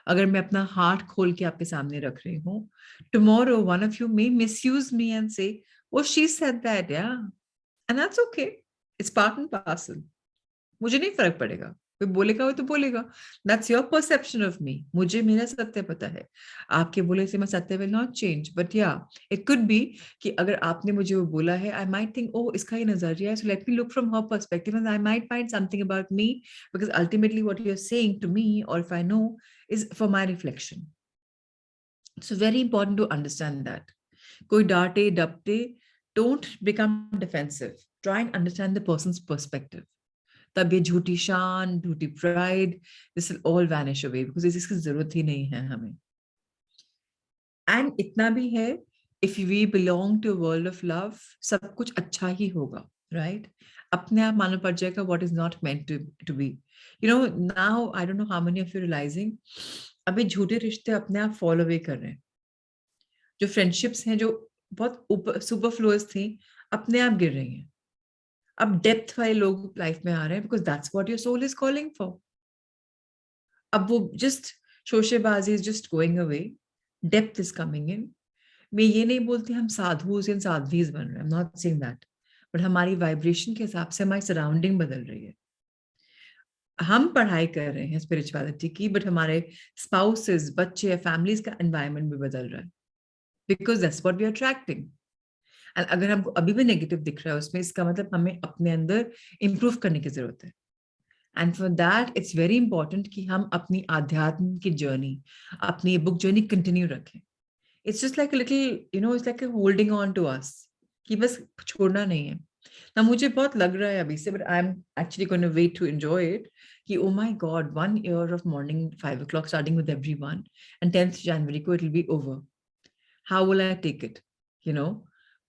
अगर मैं अपना heart खोल के आपके सामने रख रही हूँ, tomorrow one of you may misuse me and say, oh, she said that, yeah. And that's okay. It's part and parcel. मुझे नहीं फर्क पड़ेगा. कोई बोलेगा वो तो बोलेगा. That's your perception of me. मुझे मेरा सत्य पता है. आपके बोले से मैं सत्य will not change. But yeah, it could be कि अगर आपने मुझे वो बोला है, I might think, oh, इसका ये नजरिया है. So let me look from her perspective, and I might find something about me, because ultimately what you're saying to me, or if I know, is for my reflection. So very important to understand that. कोई डांटे डपटे, don't become defensive. Try and understand the person's perspective. तब ये झूठी शान, झूठी pride, this will all vanish away, because इसकी जरूरत ही नहीं है हमें. And इतना भी है, if we belong to a world of love, सब कुछ अच्छा ही होगा, right? अपने आप मालूम पड़ जाएगा what is not meant to be. You know, now I don't know how many of you realizing, अभी झूठे रिश्ते अपने आप fall away कर रहे हैं. जो friendships हैं जो बहुत superfluous थी, अपने आप गिर रही हैं. अब डेप्थ वाले लोग लाइफ में आ रहे हैं, because that's what your soul is calling for. अब वो just शोशेबाजी is just going away, depth is coming in. मैं ये नहीं बोलती हम साधुओं से साध्वीज बन रहे हैं, I'm not saying that, but हमारी वाइब्रेशन के हिसाब से हमारी सराउंडिंग बदल रही है. हम पढ़ाई कर रहे हैं स्पिरिचुअलिटी की, बट हमारे स्पाउसेस, बच्चे, फैमिलीज का एनवायरनमेंट भी बदल रहा है, because that's what we are attracting. And अगर हमको अभी भी नेगेटिव दिख रहा है उसमें, इसका मतलब हमें अपने अंदर इंप्रूव करने की जरूरत है. And for that it's very important कि हम अपनी आध्यात्म की जर्नी, अपनी बुक जर्नी कंटिन्यू रखें. It's just like little, you know, it's like holding on to us, कि बस छोड़ना नहीं है ना. मुझे बहुत लग रहा है अभी से, but I am actually going to wait to enjoy it, कि oh my God, 1 year of morning 5 o'clock starting with everyone, and 10th January को it will be over. How will I take it, you know?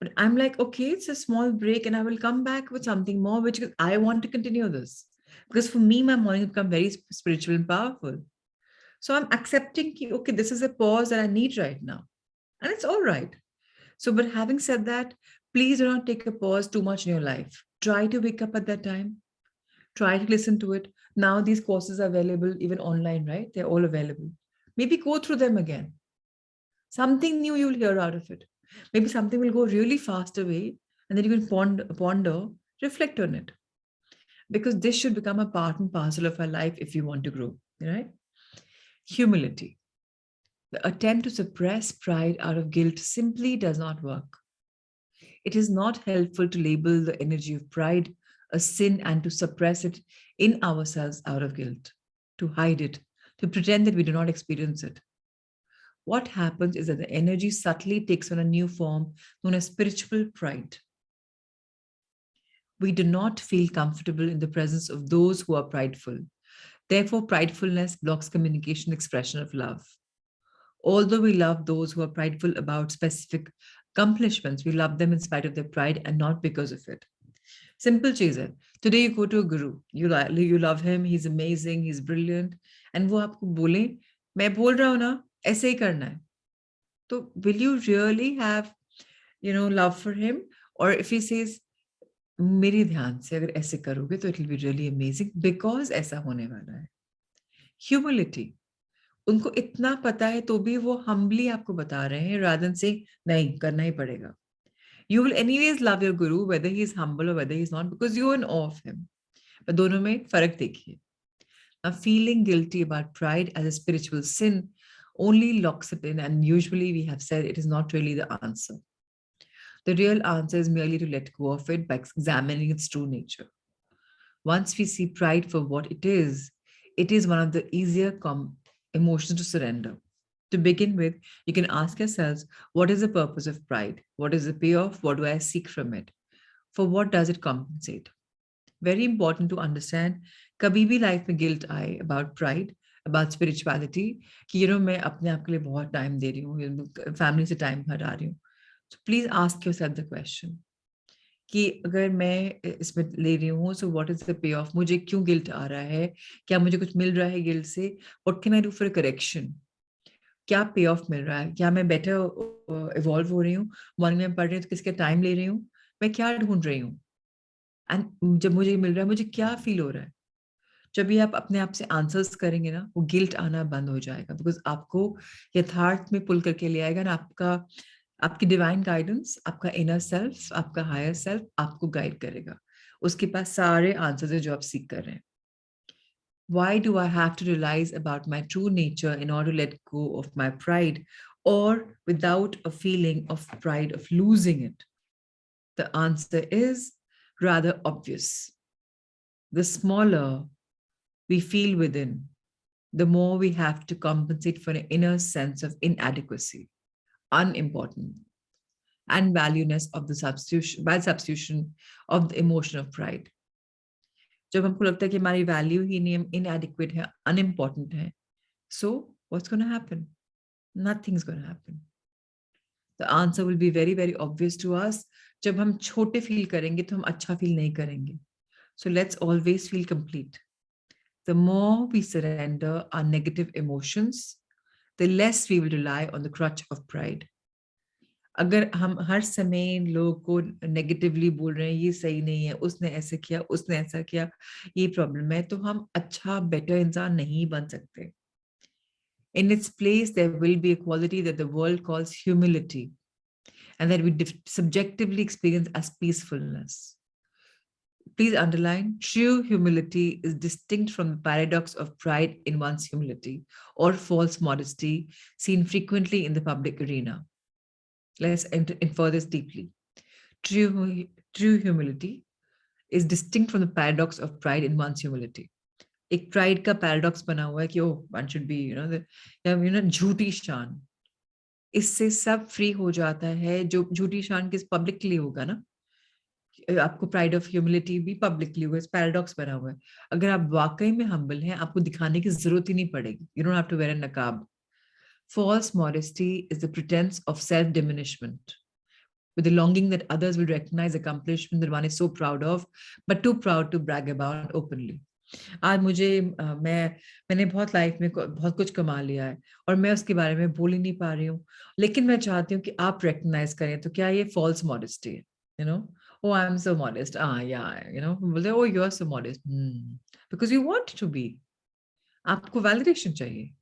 But I'm like, okay, it's a small break, and I will come back with something more, which I want to continue this, because for me my morning become very spiritual and powerful. So I'm accepting ki, okay, this is a pause that I need right now, and it's all right. So, but having said that, please do not take a pause too much in your life. Try to wake up at that time. Try to listen to it. Now these courses are available even online, right? They're all available. Maybe go through them again. Something new you'll hear out of it. Maybe something will go really fast away, and then you can ponder, Reflect on it, because this should become a part and parcel of our life if you want to grow, right? Humility. The attempt to suppress pride out of guilt simply does not work. It is not helpful to label the energy of pride a sin and to suppress it in ourselves out of guilt, to hide it, to pretend that we do not experience it. What happens is that the energy subtly takes on a new form known as spiritual pride. We do not feel comfortable in the presence of those who are prideful. Therefore, pridefulness blocks communication, expression of love. Although we love those who are prideful about specific accomplishments, we love them in spite of their pride and not because of it. Simple चीज है. Today you go to a guru, you love him, he's amazing, he's brilliant, and वो आपको बोले, मैं बोल रहा हूँ ना, ऐसे ही करना है. तो will you really have, love for him? Or if he says, मेरे ध्यान से अगर ऐसे करोगे तो it will be really amazing because ऐसा होने वाला है. Humility. उनको इतना पता है तो भी वो humbly आपको बता रहे हैं rather than saying नहीं करना ही पड़ेगा. You will anyways love your guru whether he is humble or whether he is not because you are in awe of him. But दोनों में फर्क देखिए. Now, feeling guilty about pride as a spiritual sin only locks it in, and usually we have said it is not really the answer. The real answer is merely to let go of it by examining its true nature. Once we see pride for what it is one of the easier emotions to surrender. To begin with, you can ask yourselves, what is the purpose of pride? What is the payoff? What do I seek from it? For what does it compensate? Very important to understand, कभी भी life में guilt आए about pride, about spirituality, कि मैं अपने आप के लिए बहुत time दे रही हूँ, family से time हटा रही हूँ. So please ask yourself the question, कि अगर मैं इसमें ले रही हूँ, so what is the payoff? मुझे क्यों guilt आ रहा है? क्या मुझे कुछ मिल रहा है guilt से? What can I do for a correction? क्या पे ऑफ मिल रहा है? क्या मैं बेटर इवॉल्व हो रही हूँ? मॉर्निंग में पढ़ रही हूँ तो किसके टाइम ले रही हूँ? मैं क्या ढूंढ रही हूँ? एंड जब मुझे मिल रहा है मुझे क्या फील हो रहा है? जब भी आप अपने आप से आंसर्स करेंगे ना, वो गिल्ट आना बंद हो जाएगा, बिकॉज आपको यथार्थ में पुल करके ले आएगा ना, आपकी डिवाइन गाइडेंस, आपका इनर सेल्फ, आपका हायर सेल्फ आपको गाइड करेगा. उसके पास सारे आंसर्स है जो आप सीख कर रहे हैं. Why do I have to realize about my true nature in order to let go of my pride, or without a feeling of pride of losing it? The answer is rather obvious. The smaller we feel within, the more we have to compensate for an inner sense of inadequacy, unimportant, and valuelessness of the substitution, by substitution of the emotion of pride. जब हमको लगता है कि हमारी value ही नहीं, inadequate है, unimportant है, so what's going to happen? Nothing's going to happen. The answer will be very, very obvious to us. जब हम छोटे फील करेंगे तो हम अच्छा फील नहीं करेंगे. So let's always feel complete. The more we surrender our negative emotions, the less we will rely on the crutch of pride. अगर हम हर समय लोगों को नेगेटिवली बोल रहे हैं, ये सही नहीं है, उसने ऐसे किया, उसने ऐसा किया, ये प्रॉब्लम है, तो हम अच्छा बेटर इंसान नहीं बन सकते. In its place, there will be a quality that the world calls humility, and that we subjectively experience as peacefulness. Please underline, true humility is distinct from the paradox of pride in one's humility or false modesty seen frequently in the public arena. Let's infer this deeply. True humility is distinct from the paradox of pride in one's humility. एक pride का paradox बना हुआ है कि one should be, झूठी शान. इससे सब फ्री हो जाता है. जो झूठी शान किस पब्लिकली होगा ना, आपको प्राइड ऑफ ह्यूमिलिटी भी पब्लिकली होगा. इस पैराडॉक्स बना हुआ है. अगर आप वाकई में हम्बल हैं, आपको दिखाने की जरूरत ही नहीं पड़ेगी. You don't have to wear a niqab. False modesty is the pretense of self-diminishment, with the longing that others will recognize accomplishment that one is so proud of, but too proud to brag about openly. आज मैंने बहुत life में बहुत कुछ कमा लिया है और मैं उसके बारे में बोल ही नहीं पा रही हूँ, लेकिन मैं चाहती हूँ कि आप रिकग्नाइज करें. तो क्या ये फॉल्स मॉडेस्टी है? Oh, I'm so modest. Yeah, बोलते oh, you're so modest. Because you want to be. आपको validation चाहिए.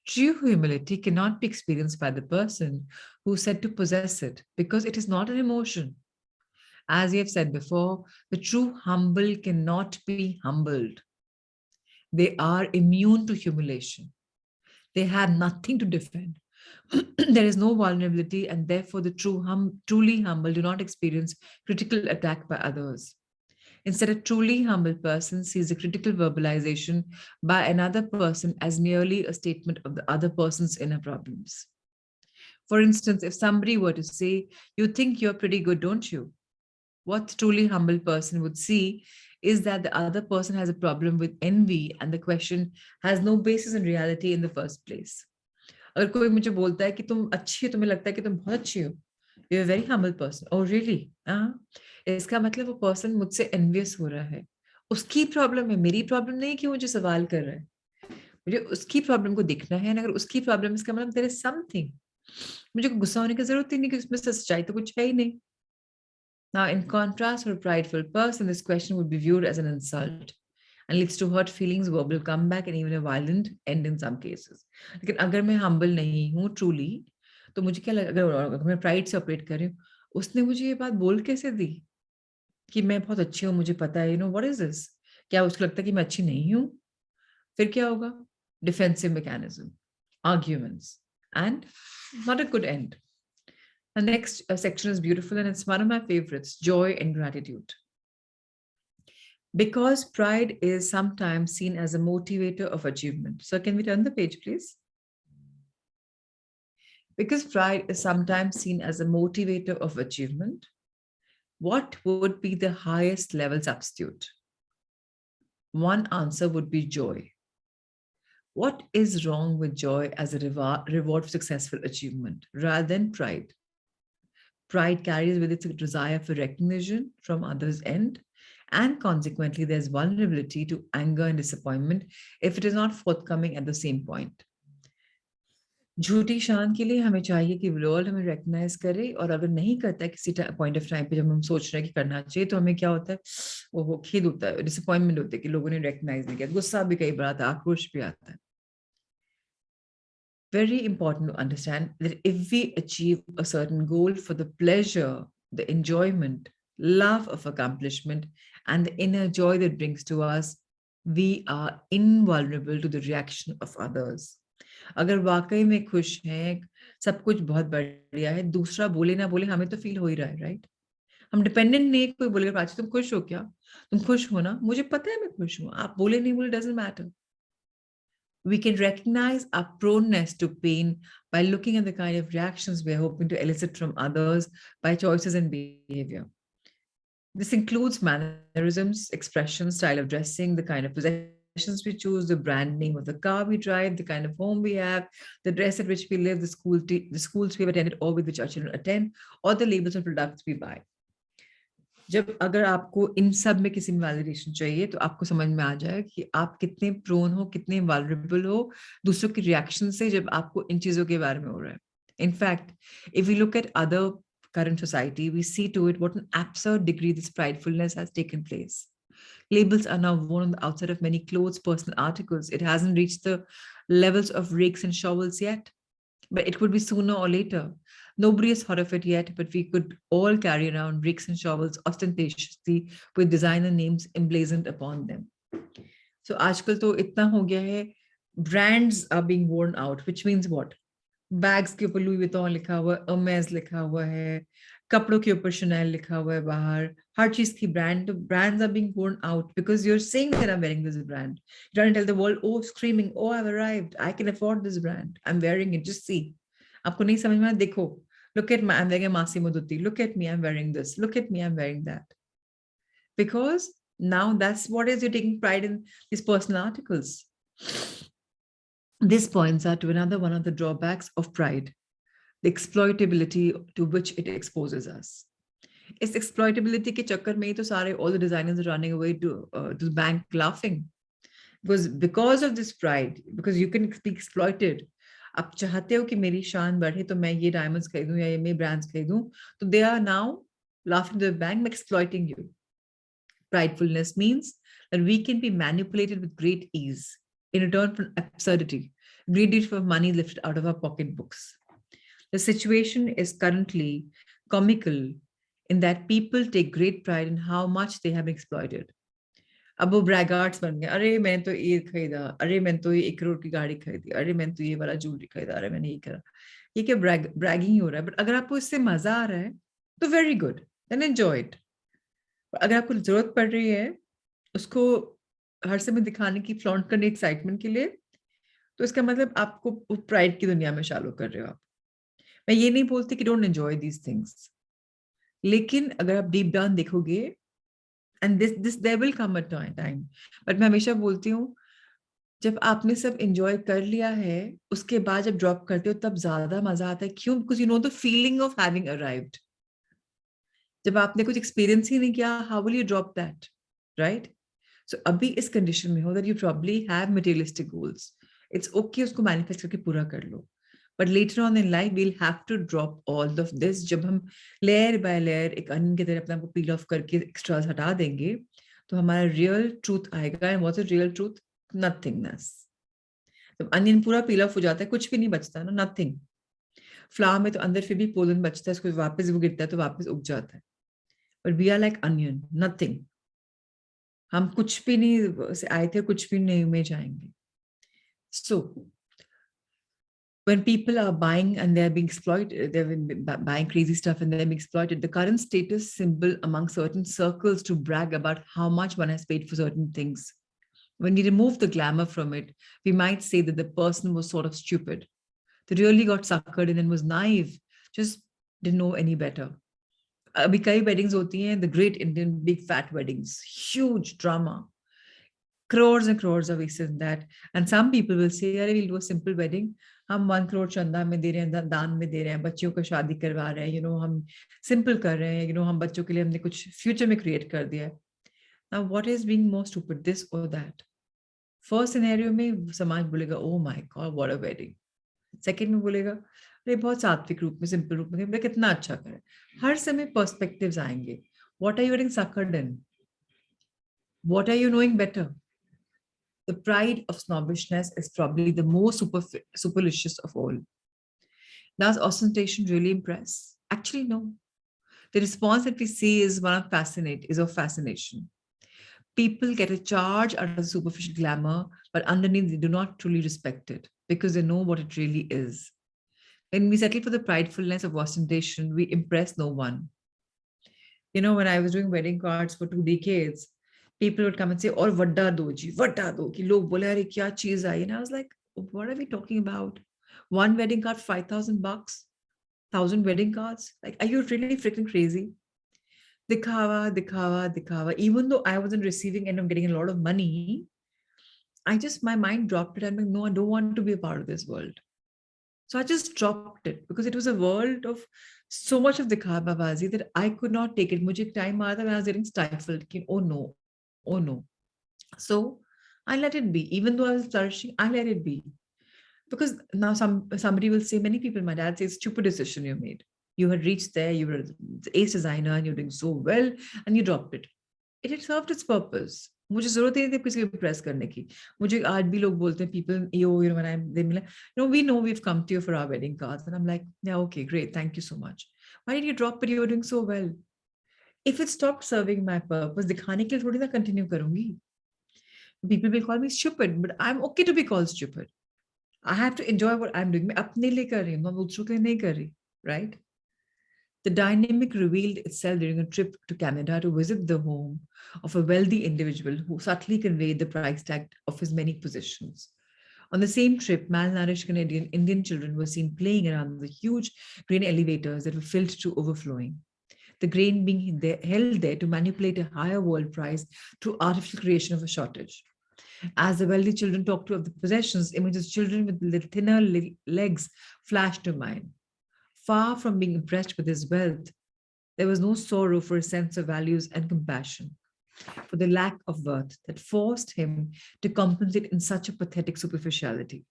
True humility cannot be experienced by the person who is said to possess it, because it is not an emotion. As we have said before, the true humble cannot be humbled. They are immune to humiliation. They have nothing to defend. There is no vulnerability, and therefore the truly humble do not experience critical attack by others. Instead, a truly humble person sees a critical verbalization by another person as merely a statement of the other person's inner problems. For instance, if somebody were to say, "You think you're pretty good, don't you?" What truly humble person would see is that the other person has a problem with envy and the question has no basis in reality in the first place. अगर कोई मुझे बोलता है कि तुम अच्छी हो, तुम्हें लगता है कि तुम बहुत अच्छी हो, you're a very humble person. Oh, really? इसका मतलब वो पर्सन मुझसे envious हो रहा है. उसकी प्रॉब्लम है, मेरी प्रॉब्लम नहीं कि मुझे सवाल कर रहा है. मुझे उसकी प्रॉब्लम को देखना है, अगर उसकी प्रॉब्लम इसका मतलब there is something. मुझे गुस्सा होने की जरूरत ही नहीं कि उसमें सच्चाई तो कुछ है ही नहीं. Now, in contrast, for a prideful person, this question would be viewed as an insult and leads to hurt feelings, verbal comeback, and even a violent end in some cases. लेकिन अगर मैं humble नहीं हूँ truly, तो मुझे क्या लगा, अगर मैं pride से ऑपरेट कर रही हूँ, उसने मुझे ये बात बोल कैसे दी कि मैं बहुत अच्छी हूँ, मुझे पता है, what is this? क्या उसको लगता है कि मैं अच्छी नहीं हूँ? फिर क्या होगा? Defensive mechanism, arguments, and not a good end. The next section is beautiful and it's one of my favorites, joy and gratitude. Because pride is sometimes seen as a motivator of achievement. So can we turn the page, please? Because pride is sometimes seen as a motivator of achievement, what would be the highest level substitute? One answer would be joy. What is wrong with joy as a reward for successful achievement rather than pride? Pride carries with it a desire for recognition from others' end, and consequently, there's vulnerability to anger and disappointment if it is not forthcoming at the same point. झूठी शान के लिए हमें चाहिए कि world हमें recognise करे, और अगर नहीं करता है किसी पॉइंट ऑफ टाइम पे जब हम सोच रहे हैं कि करना चाहिए, तो हमें क्या होता है, वो खेद होता है, डिसअपॉइंटमेंट होती है कि लोगों ने रिकॉग्नाइज नहीं किया, गुस्सा भी कई बार आता है, आक्रोश भी आता है. Very important to understand that if we achieve a certain goal for the pleasure, the enjoyment, love of accomplishment, and the inner joy that brings to us, we are invulnerable to the reaction of others. अगर वाकई में खुश हैं, सब कुछ बहुत बढ़िया है, दूसरा बोले ना बोले हमें तो फील हो ही रहा है, राइट? हम डिपेंडेंट नहीं, कोई बोलेगा प्राची तुम खुश हो क्या, तुम खुश हो ना, मुझे पता है मैं खुश हूँ, आप बोले नहीं बोले doesn't matter. We can recognize our proneness to pain by looking at the kind of reactions we are hoping to elicit from others by choices and behavior. This includes mannerisms, expressions, style of dressing, the kind of possessions we choose, the brand name of the car we drive, the kind of home we have, the dress at which we live, the schools we have attended or with which our children attend, or the labels of products we buy. जब अगर आपको इन सब में किसी में validation चाहिए, तो आपको समझ में आ जाए कि आप कितने प्रोन हो, कितने वल्नरेबल हो दूसरों की रिएक्शन से, जब आपको इन चीजों के बारे में हो रहा है. In fact, if we look at other current society, we see to it what an absurd degree this pridefulness has taken place. Labels are now worn on the outside of many clothes, personal articles. It hasn't reached the levels of rakes and shovels yet, but it would be sooner or later. Nobody has thought of it yet, but we could all carry around rakes and shovels ostentatiously with designer names emblazoned upon them. So आजकल तो इतना हो गया है, brands are being worn out, which means what? Bags के ऊपर Louis Vuitton लिखा हुआ है, Hermes लिखा हुआ है, कपड़ों के ऊपर Chanel लिखा हुआ है बाहर, हर चीज की brands are being worn out because you're saying that I'm wearing this brand. You're trying to tell the world, oh, screaming, oh, I've arrived, I can afford this brand, I'm wearing it, just see. आपको नहीं समझ में, देखो, look at I'm wearing a Massimo Dutti, look at me, I'm wearing this, look at me, I'm wearing that. Because now that's what is, you're taking pride in these personal articles. This points out to another one of the drawbacks of pride, the exploitability to which it exposes us. Is exploitability के चक्कर में ही तो सारे all the designers are running away to the bank laughing, because of this pride, because you can be exploited. आप चाहते हो कि मेरी शान बढ़े तो मैं ये डायमंड्स खरीदूं या ये मैं ब्रांड्स खरीदूं, तो they are now laughing to the bank, exploiting you. Pridefulness means that we can be manipulated with great ease in return for absurdity, greedy for money lifted out of our pocketbooks. The situation is currently comical in that people take great pride in how much they have been exploited. अब वो ब्रैगार्ड्स बन गए, अरे मैंने तो ये खरीदा, अरे मैंने तो ये 1 करोड़ की गाड़ी खरीदी, अरे मैंने तो ये वाला ज्वेलरी खरीदा, अरे मैंने ये करा. ये क्या ब्रैगिंग ही हो रहा है. बट अगर आपको इससे मजा आ रहा है तो very good, then enjoy it. अगर आपको जरूरत पड़ रही है उसको हर समय दिखाने की, फ्लॉन्ट करने, एक्साइटमेंट के लिए, तो इसका मतलब आपको प्राइड की दुनिया में शालो कर रहे हो आप. मैं ये नहीं बोलती कि डोंट एंजॉय दीज थिंग्स, लेकिन अगर आप डीप डाउन देखोगे, and this there will come a time, but मैं हमेशा बोलती हूँ जब आपने सब एंजॉय कर लिया है, उसके बाद जब ड्रॉप करते हो तब ज्यादा मजा आता है. क्यों? Because you know the feeling of having arrived. जब आपने कुछ एक्सपीरियंस ही नहीं किया, how will you drop that, right? So अभी इस कंडीशन में हो that you probably have materialistic goals, it's okay, उसको मैनिफेस्ट करके पूरा कर लो. But later on in life we'll have to drop all of this. जब हम लेयर बाय लेयर एक अनियन की तरह अपने आप को पील ऑफ करके एक्स्ट्रास हटा देंगे, तो हमारा रियल ट्रूथ आएगा. And what's the real truth? Nothingness. जब अनियन पूरा पील ऑफ हो जाता है, कुछ भी नहीं बचता ना, नथिंग. फ्लावर में तो अंदर फिर भी पोलन बचता है, उसको वापस वो गिरता है तो वापस उग जाता है. But we are like onion, nothing. हम कुछ भी नहीं आए थे, कुछ भी नहीं में जाएंगे. सो when people are buying and they're being exploited, they're buying crazy stuff and they're being exploited, the current status symbol among certain circles to brag about how much one has paid for certain things. When we remove the glamour from it, we might say that the person was sort of stupid. They really got suckered in and was naive, just didn't know any better. अभी कई weddings होती हैं, the great Indian big fat weddings, huge drama, crores and crores are wasted in that. And some people will say, अरे we'll do a simple wedding, हम 1 करोड़ चंदा में दे रहे हैं, दान में दे रहे हैं, बच्चियों को शादी करवा रहे हैं, यू नो, हम सिंपल कर रहे हैं, यू नो, हम बच्चों के लिए हमने कुछ फ्यूचर में क्रिएट कर दिया है. Now what is being more stupid, this or that? First scenario में समाज बोलेगा ओ my God what a wedding. Second में बोलेगा अरे बहुत सात्विक रूप में, सिंपल रूप में कितना अच्छा करे. हर समय पर्सपेक्टिव्स आएंगे. What are you getting suckered in? What are you knowing better? The pride of snobbishness is probably the most superstitious of all. Does ostentation really impress? Actually, no. The response that we see is of fascination. People get a charge out of superficial glamour, but underneath they do not truly respect it because they know what it really is. When we settle for the pridefulness of ostentation, we impress no one. You know, when I was doing wedding cards for 2 decades, people would come and say, "Or vadda do ji, vadda do." Ki log bole, "Are kya cheez aayi?" And I was like, "What are we talking about? One wedding card, $5,000, 1,000 wedding cards. Like, are you really freaking crazy?" Dikhawa, dikhawa, dikhawa. Even though I wasn't receiving and I'm getting a lot of money, my mind dropped it. I'm like, no, I don't want to be a part of this world. So I just dropped it because it was a world of so much of dikhawabazi that I could not take it. Mujhe time aaya tha when I was getting stifled. Ki, oh no. So I let it be. Even though I was flourishing, I let it be. Because now somebody will say, many people, my dad says, stupid decision you made. You had reached there, you were the ace designer and you're doing so well and you dropped it. It had served its purpose. मुझे जरूरत ही नहीं थी किसी को impress करने की. मुझे आज भी लोग बोलते हैं, people, you know, when they like, we know we've come to you for our wedding cards. And I'm like, yeah, okay, great. Thank you so much. Why did you drop it? You were doing so well. If it stopped serving my purpose, दिखाने के लिए थोड़ी ना continue करूंगी. People will call me stupid, but I'm okay to be called stupid. I have to enjoy what I'm doing. मैं अपने लिए कर रही हूँ, मैं दूसरों के लिए नहीं कर रही, right? The dynamic revealed itself during a trip to Canada to visit the home of a wealthy individual who subtly conveyed the price tag of his many possessions. On the same trip, malnourished Canadian Indian children were seen playing around the huge grain elevators that were filled to overflowing. The grain being held there to manipulate a higher world price through artificial creation of a shortage. As the wealthy children talked of the possessions, images of children with thinner legs flashed to mind. Far from being impressed with his wealth, there was no sorrow for his sense of values and compassion, for the lack of worth that forced him to compensate in such a pathetic superficiality.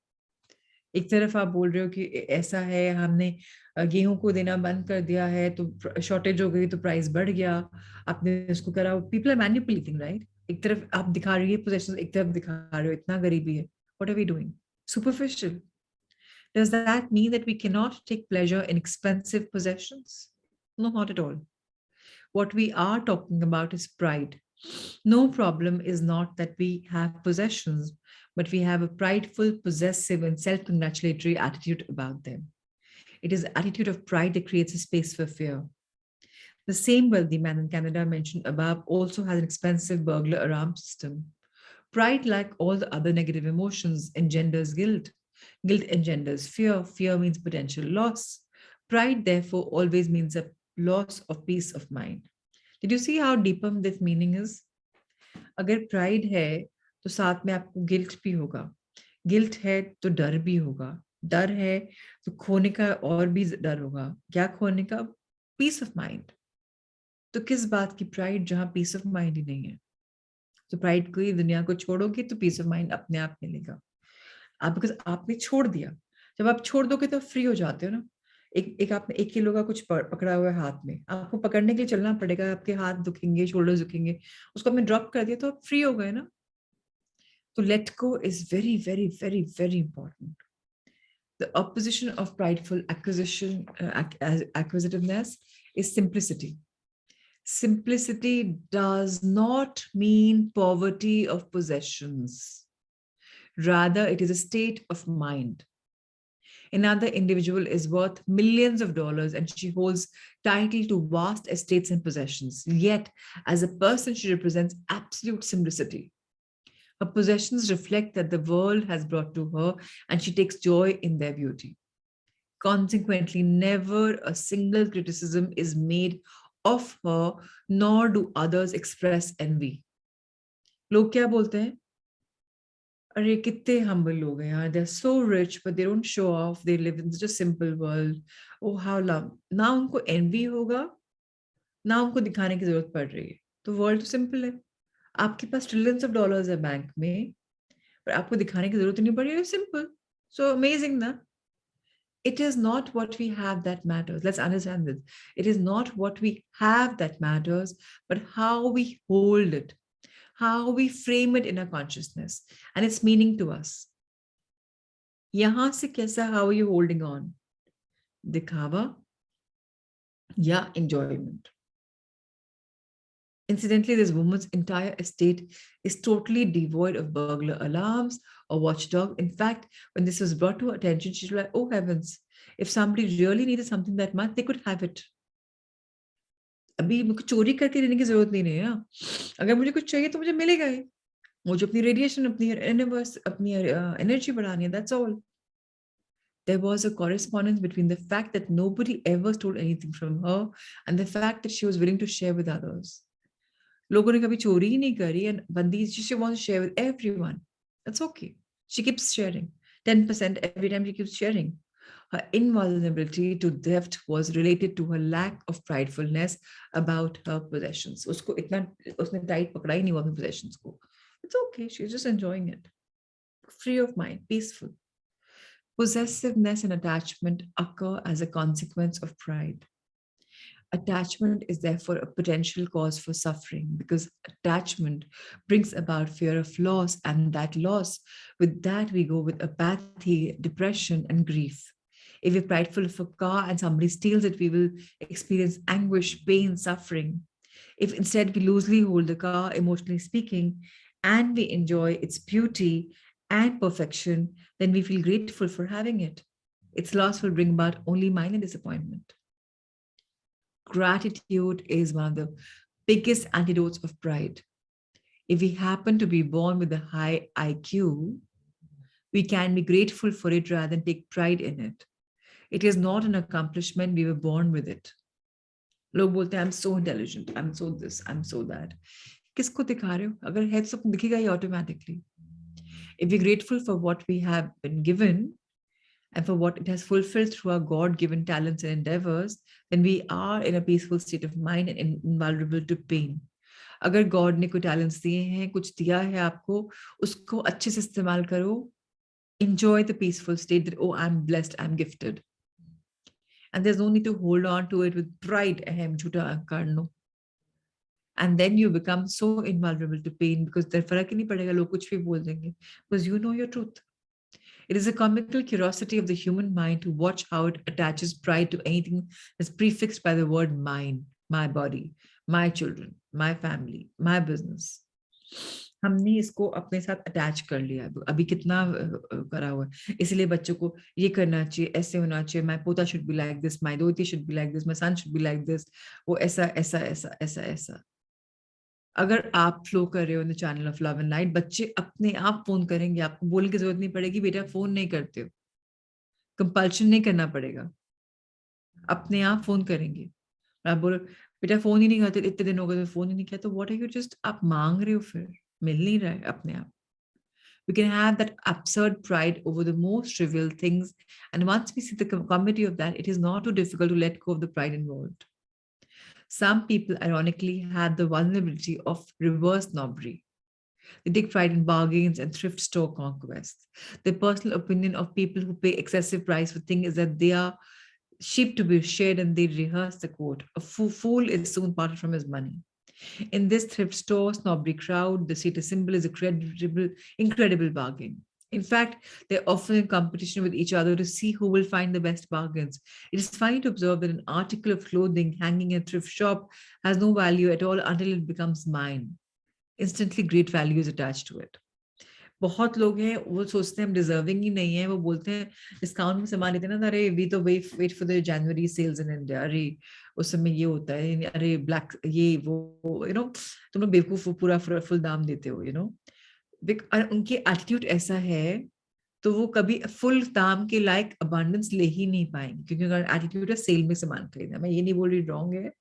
एक तरफ आप बोल रहे हो कि ऐसा है, हमने गेहूं को देना बंद कर दिया है तो शॉर्टेज हो गई तो प्राइस बढ़ गया, आपने उसको करा. People are manipulating, right? एक तरफ आप दिखा रही है पोजेशंस, एक तरफ दिखा रहे हो इतना गरीबी है. What are we doing? Superficial. Does that mean that we cannot take pleasure in expensive possessions? No, not at all. What we are talking about is pride. No problem is not that we have possessions, but we have a prideful, possessive, and self congratulatory attitude about them. It is the attitude of pride that creates a space for fear. The same wealthy man in Canada mentioned above also has an expensive burglar alarm system. Pride, like all the other negative emotions, engenders guilt. Guilt engenders fear. Fear means potential loss. Pride, therefore, always means a loss of peace of mind. Did you see how deeper this meaning is? अगर pride है तो साथ में आपको guilt भी होगा, guilt है तो डर भी होगा, डर है तो खोने का और भी डर होगा, क्या खोने का? Peace of mind. तो किस बात की प्राइड जहां पीस ऑफ माइंड ही नहीं है? तो प्राइड को ही दुनिया को छोड़ोगे तो पीस ऑफ माइंड अपने आप मिलेगा। आप बिकॉज आपने छोड़ दिया, जब आप छोड़ दोगे तो फ्री हो जाते हो ना। एक आपने 1 किलो का कुछ पकड़ा हुआ है हाथ में, आपको पकड़ने के लिए चलना पड़ेगा, आपके हाथ दुखेंगे, शोल्डर्स दुखेंगे, उसको आपने ड्रॉप कर दिया तो आप फ्री हो गए ना। तो let go is very very very very important. The opposition of prideful acquisitiveness is simplicity. Simplicity does not mean poverty of possessions. Rather, it is a state of mind. Another individual is worth millions of dollars and she holds title to vast estates and possessions. Yet, as a person, she represents absolute simplicity. Her possessions reflect that the world has brought to her and she takes joy in their beauty. Consequently, never a single criticism is made of her, nor do others express envy. लोग क्या बोलते हैं? अरे कितने humble लोग हैं यार, they're so rich but they don't show off, they live in such a simple world. Oh how love, ना उनको envy होगा, ना उनको दिखाने की जरूरत पड़ रही है। तो वर्ल्ड तो सिंपल है, आपके पास ट्रिलियंस ऑफ डॉलर्स है बैंक में, पर आपको दिखाने की जरूरत नहीं पड़ रही है, सिंपल। सो अमेजिंग ना। It is not what we have that matters. Let's understand this. It is not what we have that matters, but how we hold it, how we frame it in our consciousness and its meaning to us. Yahan se kaisa, how are you holding on? Dikhava ya enjoyment. Incidentally, this woman's entire estate is totally devoid of burglar alarms or watchdog. In fact, when this was brought to her attention, she was like, oh heavens, if somebody really needed something that much, they could have it. अभी मुझे चोरी करके लेने की जरूरत नहीं है ना, अगर मुझे कुछ चाहिए तो मुझे मिलेगा ही। मुझे अपनी रेडिएशन, अपनी यूनिवर्स, अपनी एनर्जी बढ़ानी है, that's all. There was a correspondence between the fact that nobody ever stole anything from her and the fact that she was willing to share with others. लोगों ने कभी चोरी ही नहीं करी and बंदी, she wants to share with everyone. That's okay. She keeps sharing. 10% every time she keeps sharing. Her invulnerability to theft was related to her lack of pridefulness about her possessions. उसको इतना उसने tight पकड़ा ही नहीं हुआ अपने possessions को. It's okay. She's just enjoying it. Free of mind, peaceful. Possessiveness and attachment occur as a consequence of pride. Attachment is therefore a potential cause for suffering because attachment brings about fear of loss, and that loss, with that we go with apathy, depression, and grief. If we're prideful of a car and somebody steals it, we will experience anguish, pain, suffering. If instead we loosely hold the car, emotionally speaking, and we enjoy its beauty and perfection, then we feel grateful for having it. Its loss will bring about only minor disappointment. Gratitude is one of the biggest antidotes of pride. If we happen to be born with a high IQ, we can be grateful for it rather than take pride in it. It is not an accomplishment, we were born with it. लोग बोलते हैं I'm so intelligent, I'm so this, I'm so that. किसको दिखा रहे हो? अगर है तो दिखेगा ही automatically. If we're grateful for what we have been given and for what it has fulfilled through our God-given talents and endeavors, then we are in a peaceful state of mind and invulnerable to pain. अगर God ने कोई talents दिए हैं, कुछ दिया है आपको, उसको अच्छे से इस्तेमाल करो. Enjoy the peaceful state that, oh, I'm blessed, I'm gifted. And there's no need to hold on to it with pride. Ahem, jhuta ahankar, no. And then you become so invulnerable to pain because there farak hi nahi padega, log kuch bhi bol denge, because you know your truth. It is a comical curiosity of the human mind to watch how it attaches pride to anything that's prefixed by the word mine, my body, my children, my family, my business. हमने इसको अपने साथ attach कर लिया है। अभी कितना करा हुआ है, इसलिए बच्चों को ये करना चाहिए, ऐसे होना चाहिए, my पोता should be like this, my Dutee should be like this, my son should be like this, वो ऐसा ऐसा ऐसा ऐसा ऐसा। अगर आप फ्लो कर रहे हो in the channel of love and light, बच्चे अपने आप फोन करेंगे, आपको बोलने की जरूरत नहीं पड़ेगी, बेटा फोन नहीं करते हो, कंपल्शन नहीं करना पड़ेगा, अपने आप फोन करेंगे। आप बोलो बेटा फोन ही नहीं करते, इतने दिन हो गए फोन ही नहीं किया, तो व्हाट आर यू जस्ट आप मांग रहे हो, फिर मिल नहीं रहा है अपने आप। We can have that absurd pride over the most trivial things, and once we see the comedy of that, it is not too difficult to let go of the pride involved. Some people ironically have the vulnerability of reverse snobbery. They take pride in bargains and thrift store conquests. Their personal opinion of people who pay excessive price for things is that they are sheep to be shared, and they rehearse the quote, a fool is soon parted from his money. In this thrift store snobbery crowd, the status symbol is a incredible bargain. In fact, they're often in competition with each other to see who will find the best bargains. It is funny to observe that an article of clothing hanging in a thrift shop has no value at all until it becomes mine. Instantly, great value is attached to it. बहुत लोग हैं वो सोचते हैं हम deserving ही नहीं है, वो बोलते हैं डिस्काउंट में सामान लेते हैं ना, अरे वी तो wait for the January sales in India, अरे उस समय ये होता है, अरे ब्लैक ये वो यू नो, तुम लोग बेवकूफ पूरा फुल दाम देते हो, यू नो। उनकी एटीट्यूड ऐसा है, तो वो कभी फुल दाम के लायक अबांडेंस ले ही नहीं पाएंगे, क्योंकि अगर एटीट्यूड है सेल में सामान खरीदना, मैं ये नहीं बोल रही रॉन्ग है,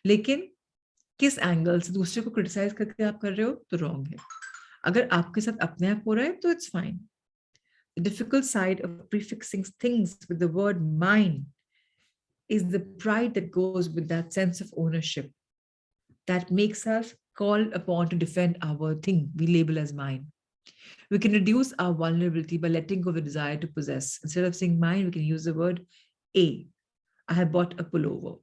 लेकिन किस एंगल से दूसरे को क्रिटिसाइज करके आप कर रहे हो तो रॉन्ग है। अगर आपके साथ अपने आप हो रहा है तो it's fine. The difficult side of prefixing things with the word mine is the pride that goes with that sense of ownership that makes us called upon to defend our thing we label as mine. We can reduce our vulnerability by letting go of the desire to possess. Instead of saying mine, we can use the word a. I have bought a pullover,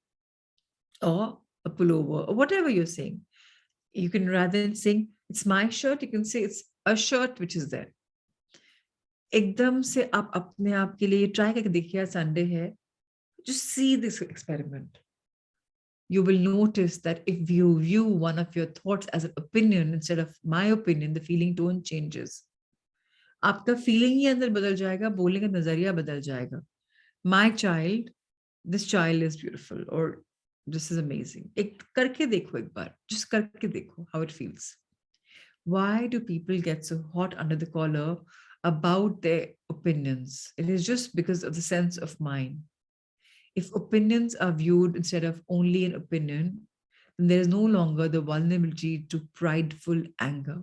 or whatever you're saying. You can, rather than saying it's my shirt, you can say it's a shirt which is there. एकदम से आप अपने आप के लिए try करके देखिए, Sunday है, just see this experiment. You will notice that if you view one of your thoughts as an opinion instead of my opinion, the feeling tone changes. आपका feeling ही अंदर बदल जाएगा, बोलने का नजरिया बदल जाएगा। My child, this child is beautiful, or this is amazing. एक करके देखो, एक बार just करके देखो how it feels. Why do people get so hot under the collar about their opinions? It is just because of the sense of mind. If opinions are viewed instead of only an opinion, then there is no longer the vulnerability to prideful anger.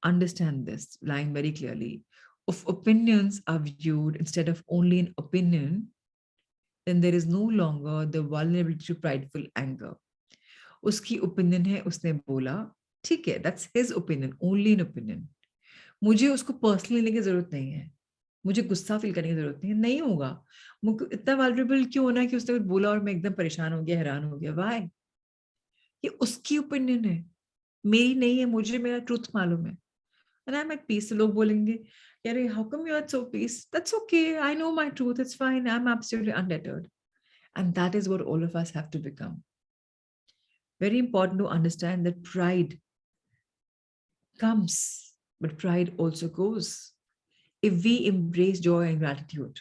Understand this line very clearly. If opinions are viewed instead of only an opinion, then there is no longer the vulnerability to prideful anger. उसकी opinion है, उसने बोला, ठीक है, that's his opinion, only an opinion. मुझे उसको personally लेने की जरूरत नहीं है, मुझे गुस्सा फील करने की जरूरत नहीं होगा। मुझे इतना वल्नरेबल क्यों होना है कि उसने कुछ बोला और मैं एकदम परेशान हो गया, हैरान हो गया? व्हाई? ये उसकी ओपिनियन है, मेरी नहीं है, मुझे मेरा ट्रूथ मालूम है, and I'm at peace. लोग बोलेंगे यार how come you are so peace? That's okay, I know my truth, it's fine, I'm absolutely undeterred. And that is what all of us have to become. Very important to understand that pride comes, but pride also goes. If we embrace joy and gratitude,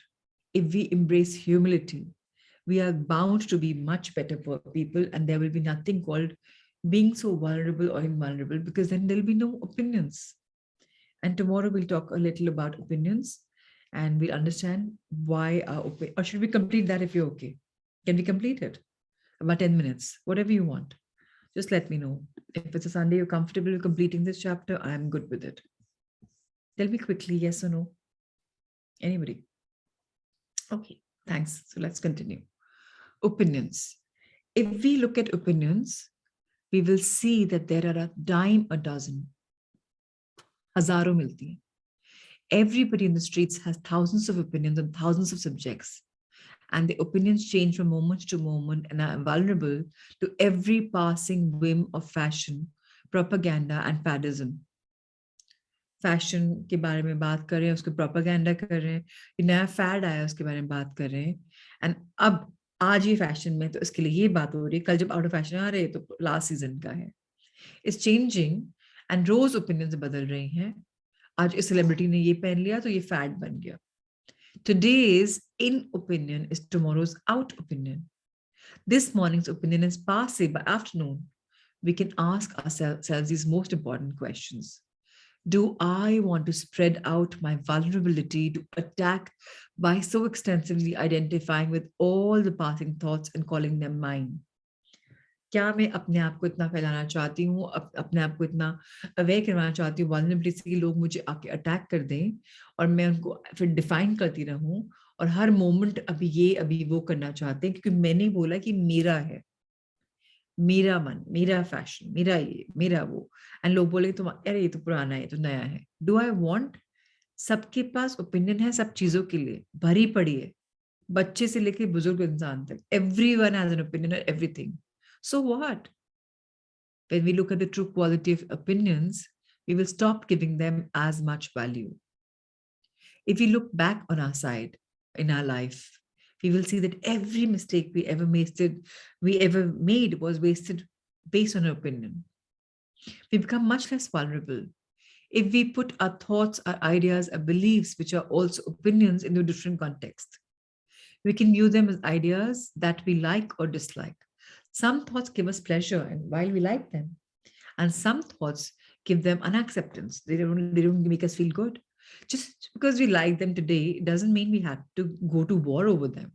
if we embrace humility, we are bound to be much better people, and there will be nothing called being so vulnerable or invulnerable, because then there'll be no opinions. And tomorrow we'll talk a little about opinions, and we'll understand why our opinion, or should we complete that if you're okay? Can we complete it? About 10 minutes, whatever you want. Just let me know. If it's a Sunday, you're comfortable with completing this chapter, I'm good with it. Tell me quickly, yes or no? Anybody? Okay, thanks. So let's continue. Opinions. If we look at opinions, we will see that there are a dime a dozen. Hazaron milti hai. Everybody in the streets has thousands of opinions on thousands of subjects. And the opinions change from moment to moment and are vulnerable to every passing whim of fashion, propaganda, and faddism. Fashion के बारे में बात कर रहे हैं, उसको propaganda कर रहे हैं, ये नया फैड आया उसके बारे में बात कर रहे हैं, एंड अब आज ये फैशन में तो इसके लिए ये बात हो रही है, कल जब आउट ऑफ फैशन आ रहे हैं तो लास्ट सीजन का है. इट्स चेंजिंग एंड रोज ओपिनियंस बदल रही हैं. आज इस सेलिब्रिटी ने ये पहन लिया तो ये फैड बन गया. Today's in opinion is tomorrow's out opinion. This morning's opinion is passé by afternoon. We can ask ourselves these most important questions. Do I want to spread out my vulnerability to attack by so extensively identifying with all the passing thoughts and calling them mine? क्या मैं अपने आप को इतना फैलाना चाहती हूँ, अपने आप को इतना अवेयर करवाना चाहती हूँ वल्नरेबिलिटी से कि लोग मुझे आके अटैक कर दें और मैं उनको फिर डिफाइन करती रहूं और हर मोमेंट अभी ये अभी वो करना चाहते हैं क्योंकि मैंने बोला कि मेरा है, मेरा मन, मेरा फैशन, मेरा ये, मेरा वो. एंड लोग बोले तुम अरे ये तो पुराना है, तो नया है. Do I want? सबके पास ओपिनियन है सब चीजों के लिए, भरी पड़ी है, बच्चे से लेके बुजुर्ग इंसान तक. Everyone has an opinion on everything. So what? When we look at the true quality of opinions, we will stop giving them as much value. If we look back on our side in our life, we will see that every mistake we ever made was wasted based on an opinion. We become much less vulnerable if we put our thoughts, our ideas, our beliefs, which are also opinions, into different contexts. We can view them as ideas that we like or dislike. Some thoughts give us pleasure and while we like them, and some thoughts give them unacceptance. They don't make us feel good. Just because we like them today doesn't mean we have to go to war over them.